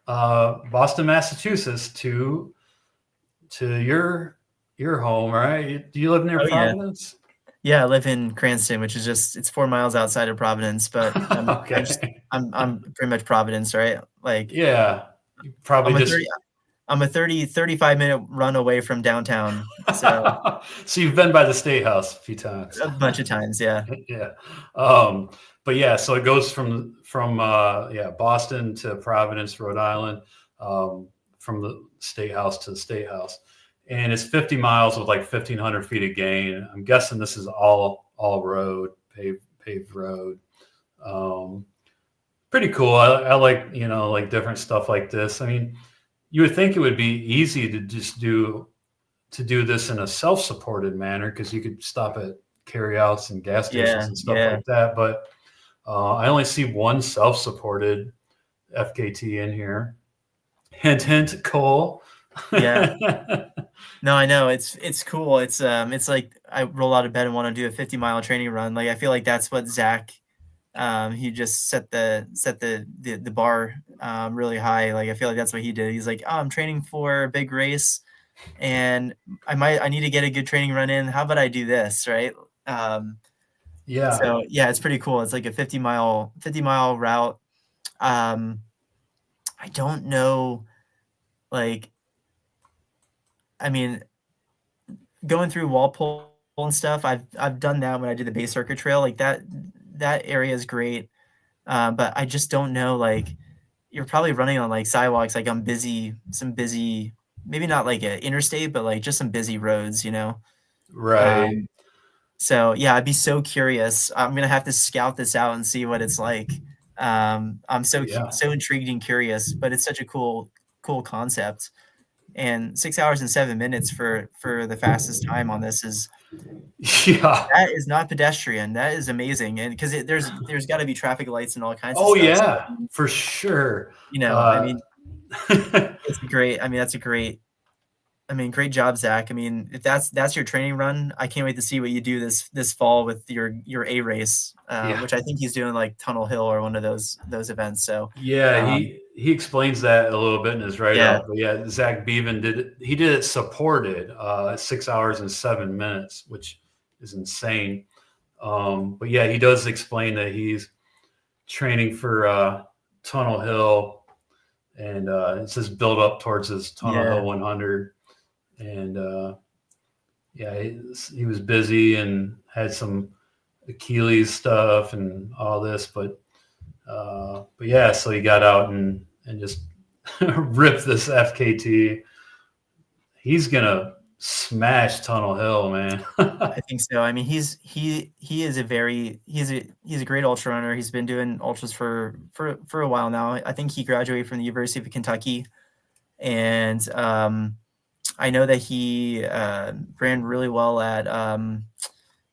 Massachusetts to your home, right? Do you live near Providence? Yeah, I live in Cranston, which is it's 4 miles outside of Providence, but Okay. I'm pretty much Providence, right? Like, yeah, probably I'm a 35 minute run away from downtown. So so you've been by the State House a few times. A bunch of times, yeah. Yeah. But yeah, so it goes from Boston to Providence, Rhode Island, from the State House to the State House. And it's 50 miles with like 1,500 feet of gain. I'm guessing this is all road, paved road. Pretty cool. I like, like different stuff like this. I mean, you would think it would be easy to just do this in a self-supported manner, because you could stop at carryouts and gas stations and stuff like that. But I only see one self-supported FKT in here. Hint, hint, Cole. Yeah. No, I know it's cool. It's like I roll out of bed and want to do a 50-mile training run. Like, I feel like that's what Zack, he just set the bar really high. Like, I feel like that's what he did. He's like, I'm training for a big race, and I need to get a good training run in. How about I do this, right? Yeah. So yeah, it's pretty cool. It's like a 50-mile route. I don't know, like, I mean, going through Walpole and stuff, I've done that when I did the Bay Circuit Trail. Like, that area is great, but I just don't know. Like, you're probably running on like sidewalks, like on some busy, maybe not like an interstate, but like just some busy roads, Right. So yeah, I'd be so curious. I'm gonna have to scout this out and see what it's like. I'm so intrigued and curious, but it's such a cool concept. And 6 hours and 7 minutes for the fastest time on this that is not pedestrian. That is amazing. And because there's got to be traffic lights and all kinds of stuff. Yeah, so, for sure. I mean, it's great. I mean, that's a great. I mean, great job, Zack. I mean, if that's your training run, I can't wait to see what you do this fall with your A race, which I think he's doing like Tunnel Hill or one of those events. So yeah, he explains that a little bit in his write-up. But yeah, Zack Beavin did it supported 6 hours and 7 minutes, which is insane. But yeah, he does explain that he's training for Tunnel Hill, and it says build up towards his Tunnel Hill 100. And he was busy and had some Achilles stuff and all this, but yeah, so he got out and just ripped this FKT. He's gonna smash Tunnel Hill, man. I think so. I mean, he is a great ultra runner. He's been doing ultras for a while now. I think he graduated from the University of Kentucky, and I know that he ran really well at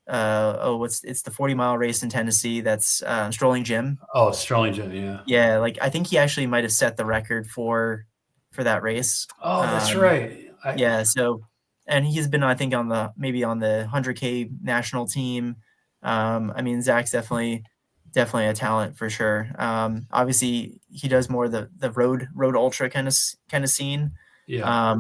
it's the 40-mile race in Tennessee. That's Strolling Jim. Oh, Strolling Jim, yeah. Yeah, like I think he actually might have set the record for that race. Oh, that's right. Yeah, so, and he's been, I think, maybe on the 100K national team. I mean, Zack's definitely a talent for sure. Obviously, he does more the road ultra kind of scene. Yeah.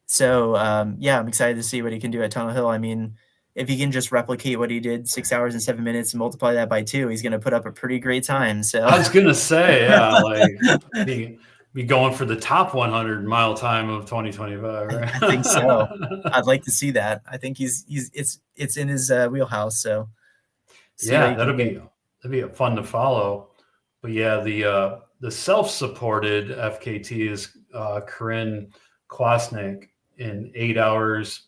So, I'm excited to see what he can do at Tunnel Hill. I mean, if he can just replicate what he did 6 hours and 7 minutes and multiply that by 2, he's going to put up a pretty great time. So I was going to say, yeah, like be going for the top 100-mile time of 2025, right? I think so. I'd like to see that. I think it's in his wheelhouse. So yeah, that'd be fun to follow. But yeah, the self-supported FKT is Corinne Kwasnik in 8 hours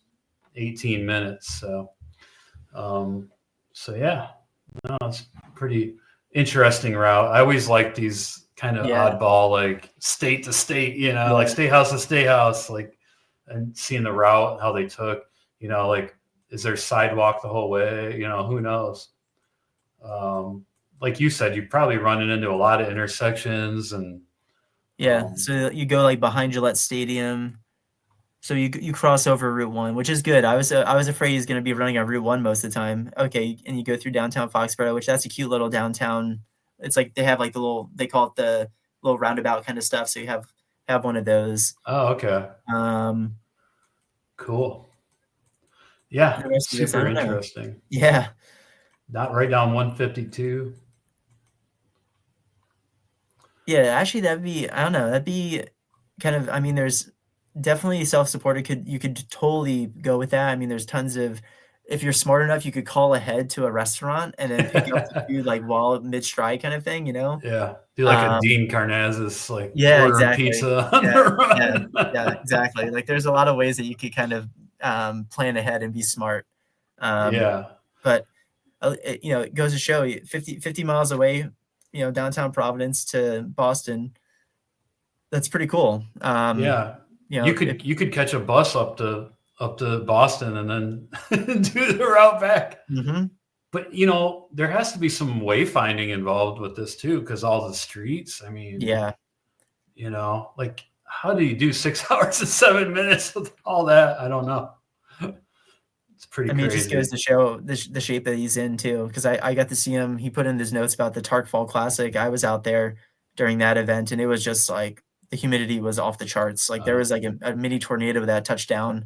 18 minutes. So yeah, no, it's pretty interesting route. I always like these kind of oddball, like state to state, like state house to state house, like, and seeing the route, how they took, like, is there sidewalk the whole way? Who knows? Like you said, you're probably running into a lot of intersections and so you go like behind Gillette Stadium. So you cross over Route 1, which is good. I was afraid he's going to be running on Route 1 most of the time. Okay, and you go through downtown Foxborough, which that's a cute little downtown. It's like they have like they call it the little roundabout kind of stuff. So you have one of those. Oh, okay. Cool. Yeah, super interesting. Yeah. Not right down 152. Yeah, actually that'd be kind of, I mean, there's definitely self-supported. You could totally go with that. I mean, there's tons of, if you're smart enough, you could call ahead to a restaurant and then pick up the food like while mid-stride kind of thing, Yeah, do like a Dean Carnazes, like exactly. pizza on the run. Yeah, exactly. Like there's a lot of ways that you could kind of plan ahead and be smart. But it goes to show you 50 miles away, downtown Providence to Boston. That's pretty cool. You could catch a bus up to Boston and then do the route back. Mm-hmm. But there has to be some wayfinding involved with this too, because all the streets. I mean, like how do you do 6 hours and 7 minutes with all that? I don't know. It's pretty. It just goes to show the shape that he's in too. Because I got to see him. He put in his notes about the Tark Fall Classic. I was out there during that event, and it was just like the humidity was off the charts. Like there was like a mini tornado that touched down.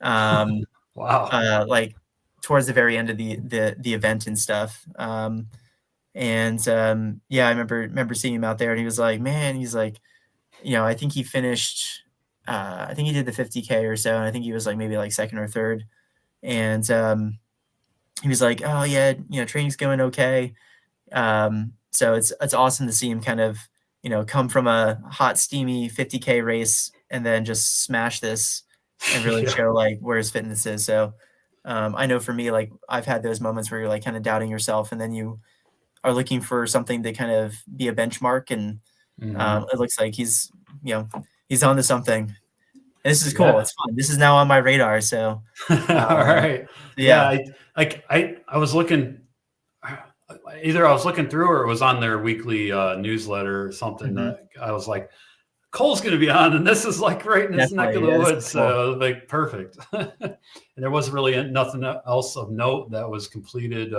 Wow. Like towards the very end of the event and stuff. I remember seeing him out there, and he was like, man, he's like, I think he finished. I think he did the 50K or so, and I think he was like maybe like second or third. And he was like, oh yeah, training's going okay. So it's awesome to see him kind of, come from a hot, steamy 50K race and then just smash this and really show like where his fitness is. So I know for me, like I've had those moments where you're like kind of doubting yourself, and then you are looking for something to kind of be a benchmark, and it looks like he's on to something. And this is cool. It's fun. This is now on my radar. So all right. I was looking. Either I was looking through, or it was on their weekly newsletter or something. That I was like, Cole's going to be on, and this is like right in his neck of the woods. So like perfect. And there wasn't really nothing else of note that was completed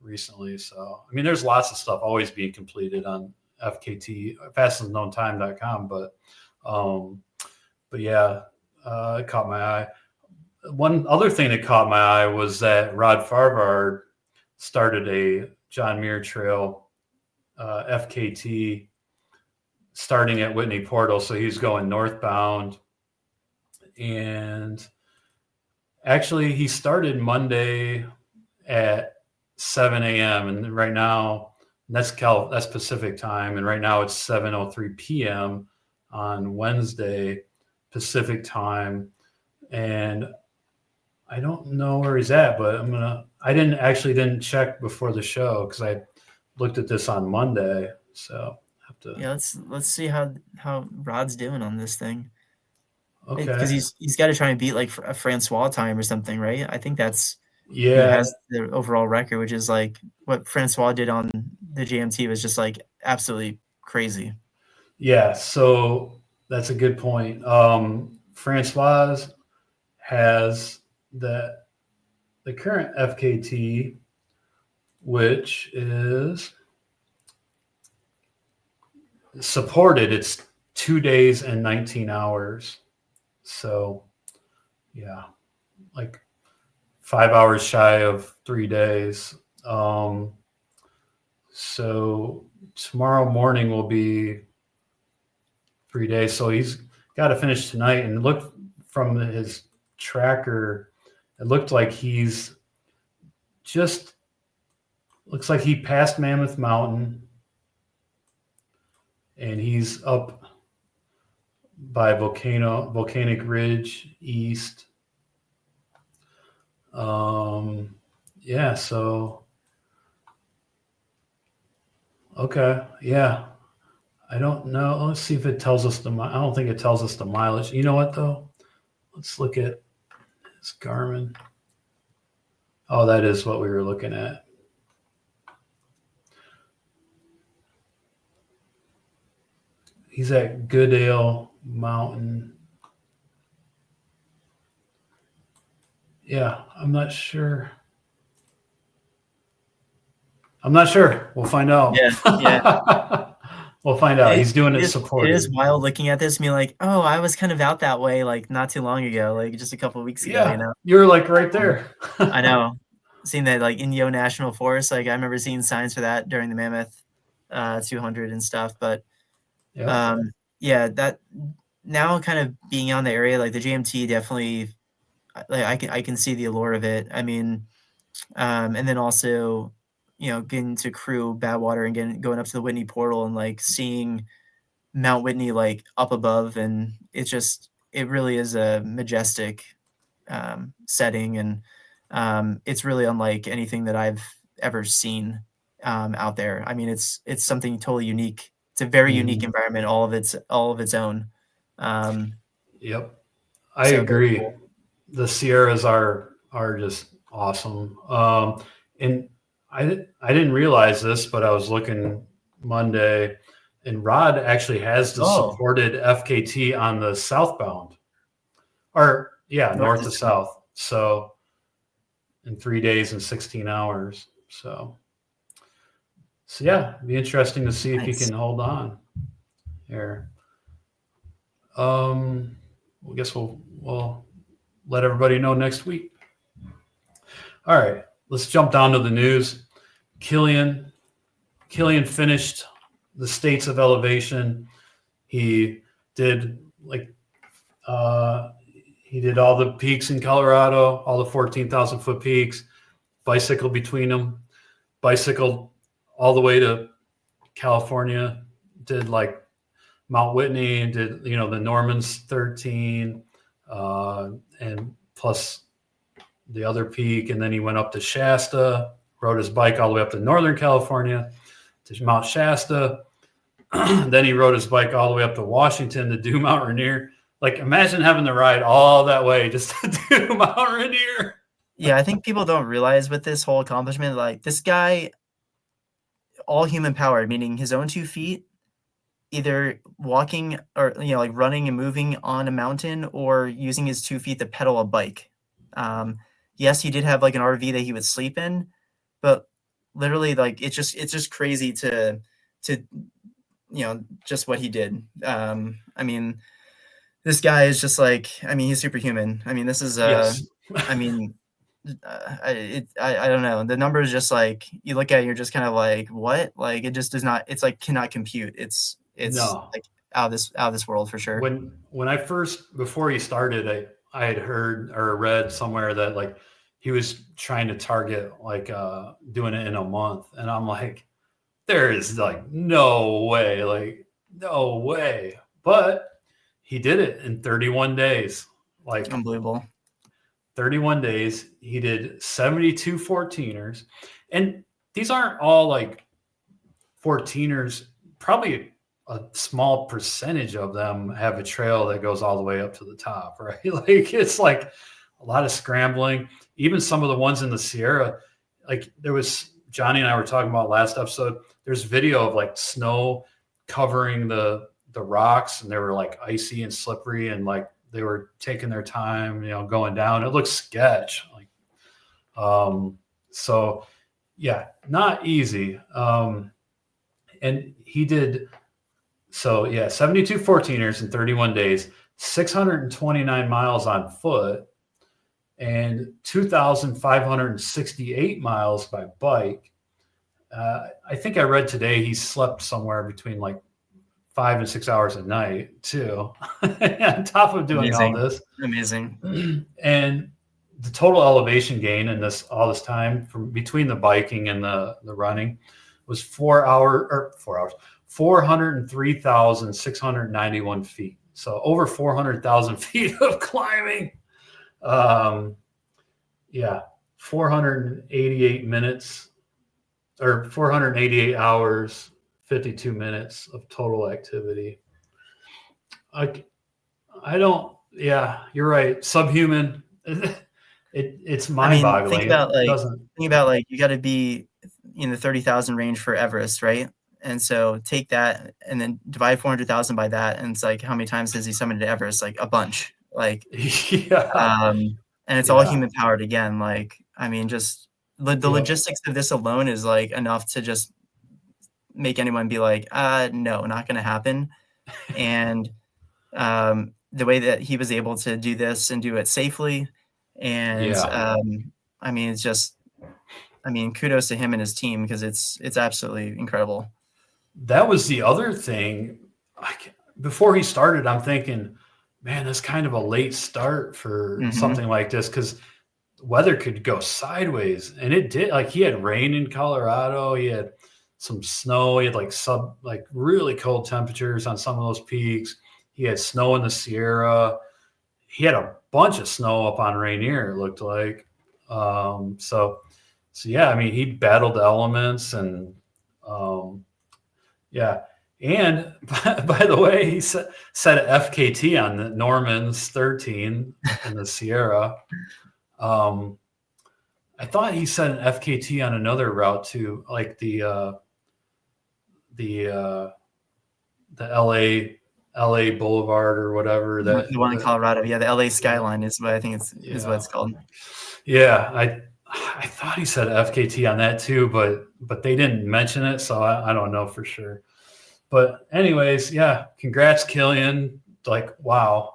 recently. So I mean, there's lots of stuff always being completed on FKT, fastestknowntime.com. But yeah, it caught my eye. One other thing that caught my eye was that Rod Farvard started a John Muir Trail FKT starting at Whitney Portal. So he's going northbound. And actually, he started Monday at 7 a.m. And right now, that's Pacific time. And right now it's 7:03 p.m. on Wednesday Pacific time. And I don't know where he's at, but I didn't check before the show because I looked at this on Monday. So I have to. Let's see how Rod's doing on this thing. Okay. Because he's got to try and beat like a Francois time or something, right? I think that's he has the overall record, which is like what Francois did on the JMT was just like absolutely crazy. Yeah, so that's a good point. Francois has the current FKT, which is supported. It's 2 days and 19 hours. So, yeah, like 5 hours shy of 3 days. So tomorrow morning will be 3 days. So he's got to finish tonight. And look from his tracker, it looked like he's just looks like he passed Mammoth Mountain, and he's up by Volcanic Ridge East. Yeah, so okay, yeah. I don't know. Let's see if it tells us I don't think it tells us the mileage. You know what though? Let's look at his Garmin. Oh, that is what we were looking at. He's at Goodale Mountain. Yeah, I'm not sure. We'll find out. Yeah. We'll find out. He's doing it supported. It is wild looking at this and being like, oh, I was kind of out that way like not too long ago, like just a couple of weeks ago, you know? You're like right there. I know. Seeing that like Indio National Forest, like I remember seeing signs for that during the Mammoth 200 and stuff. But yeah, that now kind of being on the area, like the JMT definitely, like I can see the allure of it. I mean, and then also, you know, getting to crew Badwater and going up to the Whitney portal and like seeing Mount Whitney like up above, and it really is a majestic setting, and it's really unlike anything that I've ever seen out there. I mean, it's something totally unique. It's a very unique environment, all of its own. Yep, I agree. Cool. The Sierras are just awesome. And I didn't realize this, but I was looking Monday, and Rod actually has the supported FKT on the southbound, or north to south. So in 3 days and 16 hours. So yeah, it'd be interesting to see if he can hold on here. I guess we'll let everybody know next week. All right, let's jump down to the news. Kilian finished the States of Elevation. He did he did all the peaks in Colorado, all the 14,000 foot peaks, bicycled between them, bicycled all the way to California, did like Mount Whitney, did, the Norman's 13, and plus the other peak. And then he went up to Shasta, rode his bike all the way up to Northern California to Mount Shasta. Then he rode his bike all the way up to Washington to do Mount Rainier. Like, imagine having to ride all that way just to do Mount Rainier. Yeah, I think people don't realize with this whole accomplishment, like this guy, all human powered, meaning his own 2 feet, either walking or, like running and moving on a mountain or using his 2 feet to pedal a bike. Yes, he did have like an RV that he would sleep in, but literally like it's just crazy to just what he did. I mean, this guy is just like, I mean, he's superhuman. I mean, this is yes. I mean, I don't know. The number is just like, you look at it, you're just kind of like, what? Like, it just does not, it's like cannot compute. It's like out of this world for sure. When I first, before he started, I had heard or read somewhere that like he was trying to target like doing it in a month. And I'm like, there is like no way. But he did it in 31 days. Like, unbelievable. 31 days. He did 72 14ers. And these aren't all like 14ers. Probably a small percentage of them have a trail that goes all the way up to the top, right? Like, it's like a lot of scrambling. Even some of the ones in the Sierra, like there was, Johnny and I were talking about last episode, there's video of like snow covering the rocks, and they were like icy and slippery, and like they were taking their time, going down. It looks sketch. Like, so yeah, not easy. And he did, 72 14ers in 31 days, 629 miles on foot. and 2,568 miles by bike. I think I read today he slept somewhere between like 5 and 6 hours a night too, on top of doing all this. Amazing. And the total elevation gain in all this time from between the biking and the running was 403,691 feet. So over 400,000 feet of climbing. 488 minutes or 488 hours, 52 minutes of total activity. You're right. Subhuman. It's mind-boggling. Think about you got to be in the 30,000 range for Everest, right? And so take that and then divide 400,000 by that, and it's like, how many times has he summited Everest? Like a bunch. Like, and it's all human powered again. Like, I mean, just the logistics of this alone is like enough to just make anyone be like, no, not going to happen. And the way that he was able to do this and do it safely. And kudos to him and his team, because it's absolutely incredible. That was the other thing. Before he started, I'm thinking, man, that's kind of a late start for something like this, because weather could go sideways, and it did. Like, he had rain in Colorado, he had some snow, he had like really cold temperatures on some of those peaks. He had snow in the Sierra. He had a bunch of snow up on Rainier, it looked like. So yeah, I mean, he battled the elements, and And by the way, he set an FKT on the Norman's 13 in the Sierra. I thought he set an FKT on another route too, like the LA Boulevard or whatever. The one in Colorado. Yeah, the LA Skyline is what I think is what it's called. Yeah, I thought he said FKT on that too, but they didn't mention it, so I don't know for sure. But anyways, yeah, congrats, Kilian. Like, wow.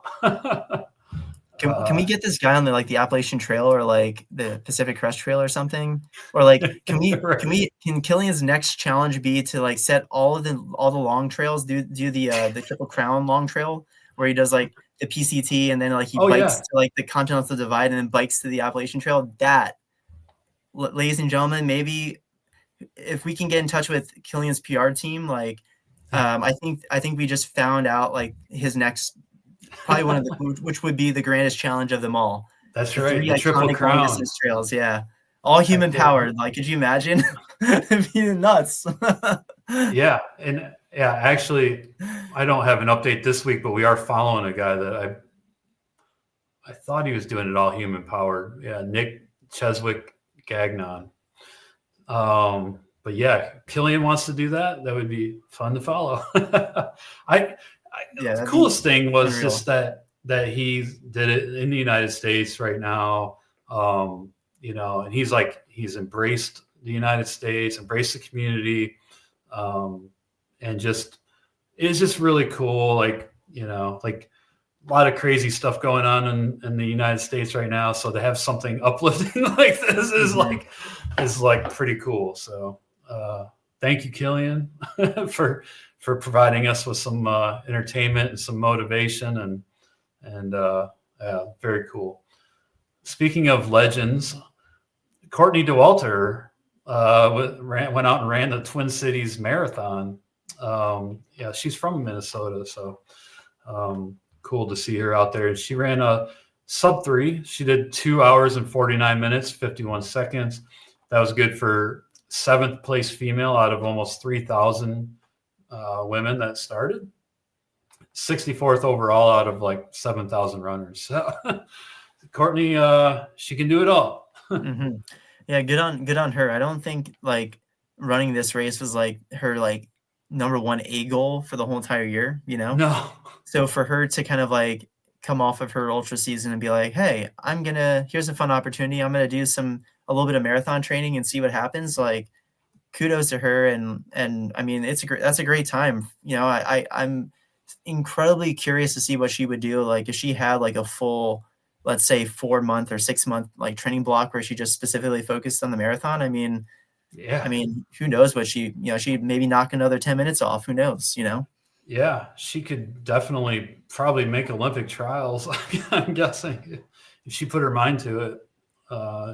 Can we get this guy on the Appalachian Trail or like the Pacific Crest Trail or something? Or like, can Kilian's next challenge be to like set all the long trails, do the Triple Crown long trail where he does like the PCT and then like he bikes to like the Continental Divide and then bikes to the Appalachian Trail? That, ladies and gentlemen, maybe if we can get in touch with Kilian's PR team, like, I think we just found out like his next, probably one of the, which would be the grandest challenge of them all. That's right. The Triple Crown trails. Yeah. All human powered. Like, could you imagine? It'd be nuts. Yeah. And yeah, actually, I don't have an update this week, but we are following a guy that I thought he was doing it all human powered. Yeah. Nick Cheswick Gagnon. But yeah, Kilian wants to do that. That would be fun to follow. The coolest thing was unreal. Just that he did it in the United States right now. And he's embraced the United States, embraced the community. And it's just really cool. Like, a lot of crazy stuff going on in the United States right now. So to have something uplifting like this is pretty cool. So, thank you, Kilian, for providing us with some entertainment and some motivation, and very cool. Speaking of legends, Courtney Dauwalter went out and ran the Twin Cities Marathon. She's from Minnesota, so cool to see her out there. She ran a sub-3. She did 2 hours and 49 minutes, 51 seconds. That was good for 7th place female out of almost 3,000 women that started. 64th overall out of like 7,000 runners. So Courtney, she can do it all. Yeah, good on her. I don't think like running this race was like her like number one A goal for the whole entire year, No. So for her to kind of like come off of her ultra season and be like, hey, here's a fun opportunity. I'm gonna do a little bit of marathon training and see what happens. Like, kudos to her. And I mean, that's a great time. I'm incredibly curious to see what she would do. Like, if she had like a full let's say 4-month or 6-month like training block where she just specifically focused on the marathon, I mean, who knows what she maybe knock another 10 minutes off. Who knows, Yeah, she could definitely probably make Olympic trials. I'm guessing if she put her mind to it.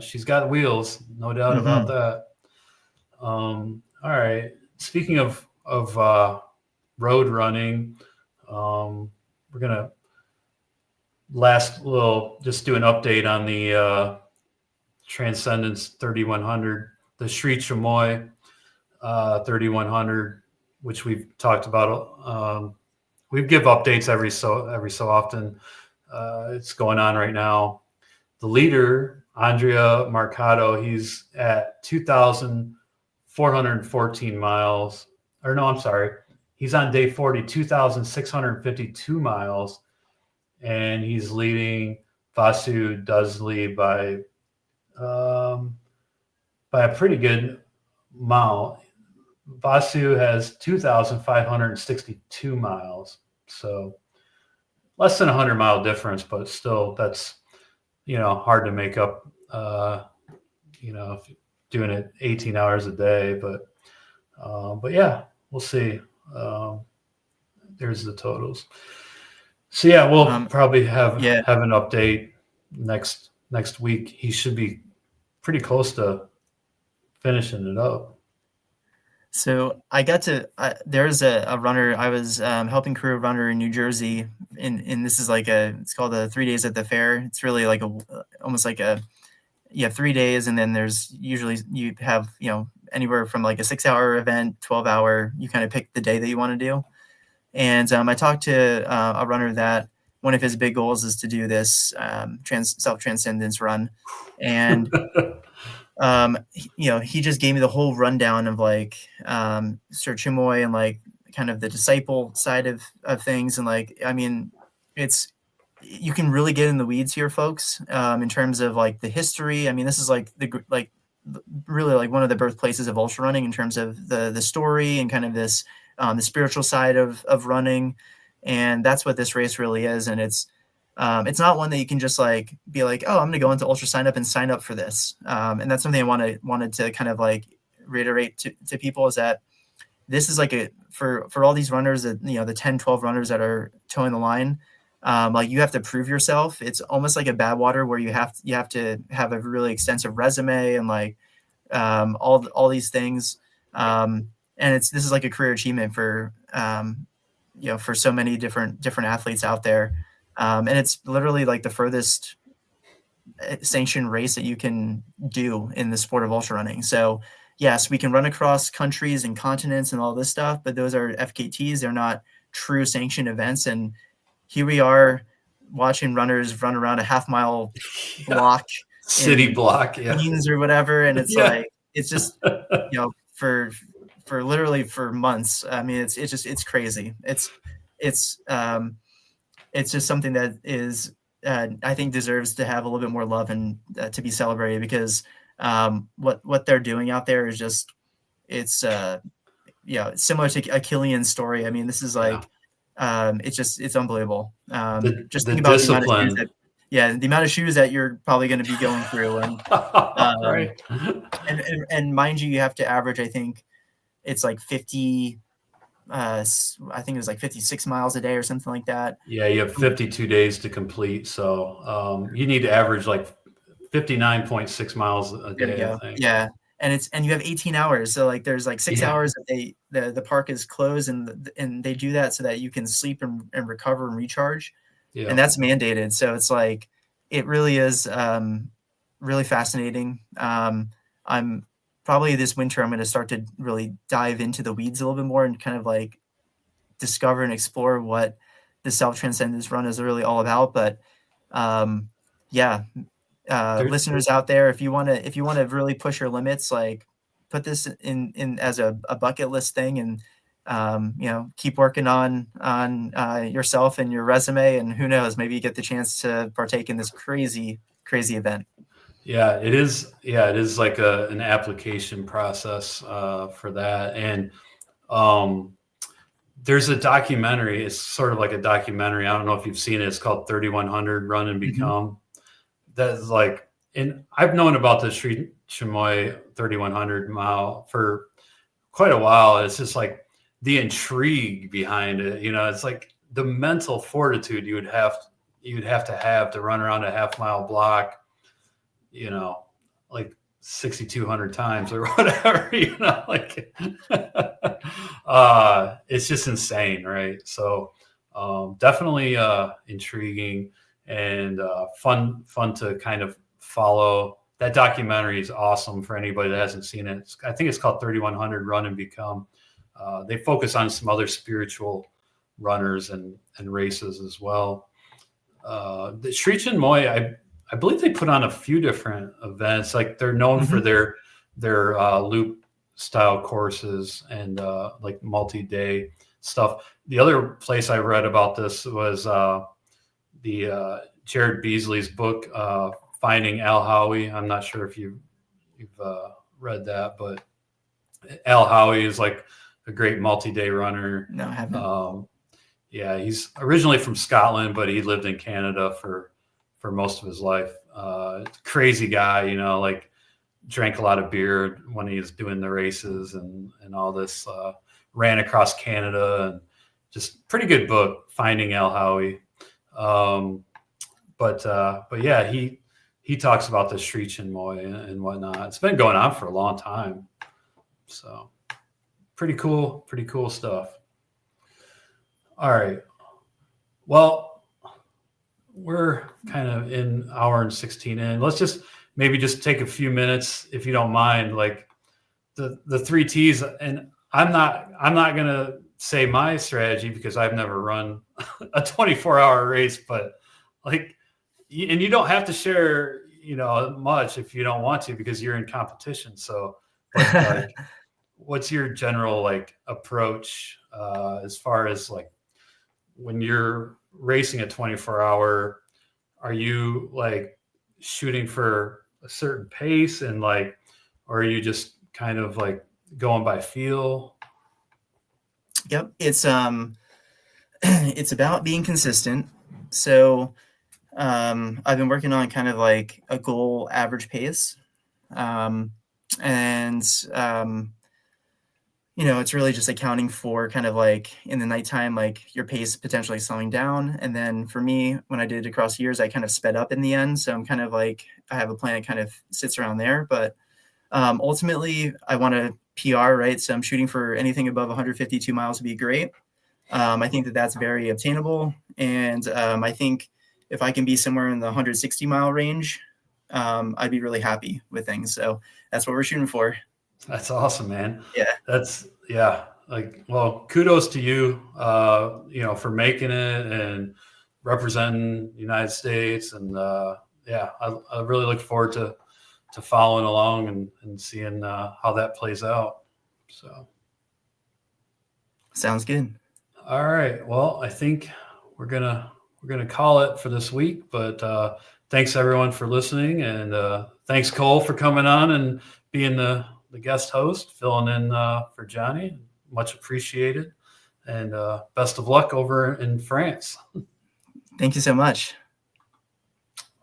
She's got wheels, no doubt about that. All right. Speaking of road running, we're gonna just do an update on the Transcendence 3100, the Sri Chinmoy 3100, which we've talked about. We give updates every so often. It's going on right now. The leader, Andrea Marcato, he's at 2,414 miles. Or no, I'm sorry. He's on day 40, 2,652 miles. And he's leading Vasu Dudley by a pretty good amount. Vasu has 2,562 miles. So less than 100-mile difference, but still that's, hard to make up, if doing it 18 hours a day. But yeah, we'll see. There's the totals. So yeah, we'll probably have an update next week. He should be pretty close to finishing it up. So I got to there's a runner. I was helping crew a runner in New Jersey, and this is it's called the 3 days at the fair. It's really like almost like you have 3 days, and then there's usually you have anywhere from like a 6-hour event, 12-hour. You kind of pick the day that you want to do. And I talked to a runner that one of his big goals is to do this self-transcendence run, and he just gave me the whole rundown of Sir Chinmoy and kind of the disciple side of things. And you can really get in the weeds here, folks, in terms of the history. I mean, this is really one of the birthplaces of ultra running in terms of the story and kind of this, the spiritual side of running. And that's what this race really is. And it's not one that you can just be like, oh, I'm going to go into ultra sign up for this. And that's something I wanted to kind of reiterate to people, is that this is for all these runners that, the 10, 12 runners that are towing the line, you have to prove yourself. It's almost like a Badwater where you have to have a really extensive resume and all these things. And this is a career achievement for so many different athletes out there. And it's literally the furthest sanctioned race that you can do in the sport of ultra running. So yes, we can run across countries and continents and all this stuff, but those are FKTs. They're not true sanctioned events. And here we are watching runners run around a half-mile block, city block, or whatever. And it's it's just, for literally for months. I mean, it's crazy. It's just something that is, I think, deserves to have a little bit more love and to be celebrated, because what they're doing out there is just, it's similar to a Kilian story. I mean, this is it's unbelievable. Just think about discipline. The amount of shoes that you're probably going to be going through, and right. And mind you have to average, I think it's 50. I think it was 56 miles a day or something like that. Yeah, you have 52 days to complete, so you need to average 59.6 miles a day, I think. Yeah, and you have 18 hours, so there's 6 hours that the park is closed, and they do that so that you can sleep and recover and recharge. Yeah. And that's mandated. So it's it really is really fascinating. I'm probably this winter, I'm going to start to really dive into the weeds a little bit more and kind of discover and explore what the self-transcendence run is really all about. But listeners out there, if you want to really push your limits, put this in as a bucket list thing, and keep working on yourself and your resume, and who knows, maybe you get the chance to partake in this crazy event. Yeah, it is. Yeah, it is an application process for that. And there's a documentary. It's sort of like a documentary. I don't know if you've seen it. It's called 3100 Run and Become. that's like, and I've known about the Chinmoy 3,100 mile for quite a while. It's just like the intrigue behind it. You know, it's like the mental fortitude you'd have to run around a half-mile block, you know, like 6,200 times or whatever, you know, like it's just insane, right? So definitely intriguing and fun to kind of follow. That documentary is awesome for anybody that hasn't seen it. I think it's called 3,100 Run and Become. They focus on some other spiritual runners and races as well. The Sri Chinmoy, I believe they put on a few different events. Like they're known for their loop style courses and like multi-day stuff. The other place I read about this was the Jared Beasley's book, Finding Al Howie. I'm not sure if you've read that, but Al Howie is like a great multi-day runner. No, I haven't. Yeah, he's originally from Scotland, but he lived in Canada for most of his life. Crazy guy, you know, like drank a lot of beer when he was doing the races and all this. Ran across Canada, and just pretty good book, Finding Al Howie. But yeah, he talks about the Sri Chinmoy and whatnot. It's been going on for a long time, so pretty cool stuff. All right, well, we're kind of in hour and 16 in. Let's just take a few minutes, if you don't mind, like the 3 T's. And I'm not gonna say my strategy because I've never run a 24-hour race, but like, and you don't have to share, you know, much if you don't want to because you're in competition. So like, what's your general like approach as far as like when you're racing a 24-hour, are you like shooting for a certain pace and like, or are you just kind of like going by feel? Yep. It's it's about being consistent. So I've been working on kind of like a goal average pace. You know, it's really just accounting for kind of like in the nighttime, like your pace potentially slowing down. And then for me, when I did it across years, I kind of sped up in the end. So I'm kind of like, I have a plan that kind of sits around there, but ultimately I want to PR, right? So I'm shooting for anything above 152 miles would be great. I think that that's very obtainable. And I think if I can be somewhere in the 160 mile range, I'd be really happy with things. So that's what we're shooting for. That's awesome, man. Yeah. Like, well, kudos to you, you know, for making it and representing the United States. And I really look forward to following along and seeing how that plays out. So. Sounds good. All right. Well, I think we're gonna call it for this week, but thanks everyone for listening, and thanks Cole for coming on and being the guest host, filling in for Johnny. Much appreciated, and best of luck over in France. Thank you so much.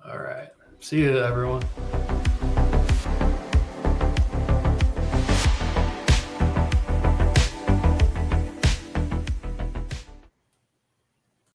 All right. See you, everyone.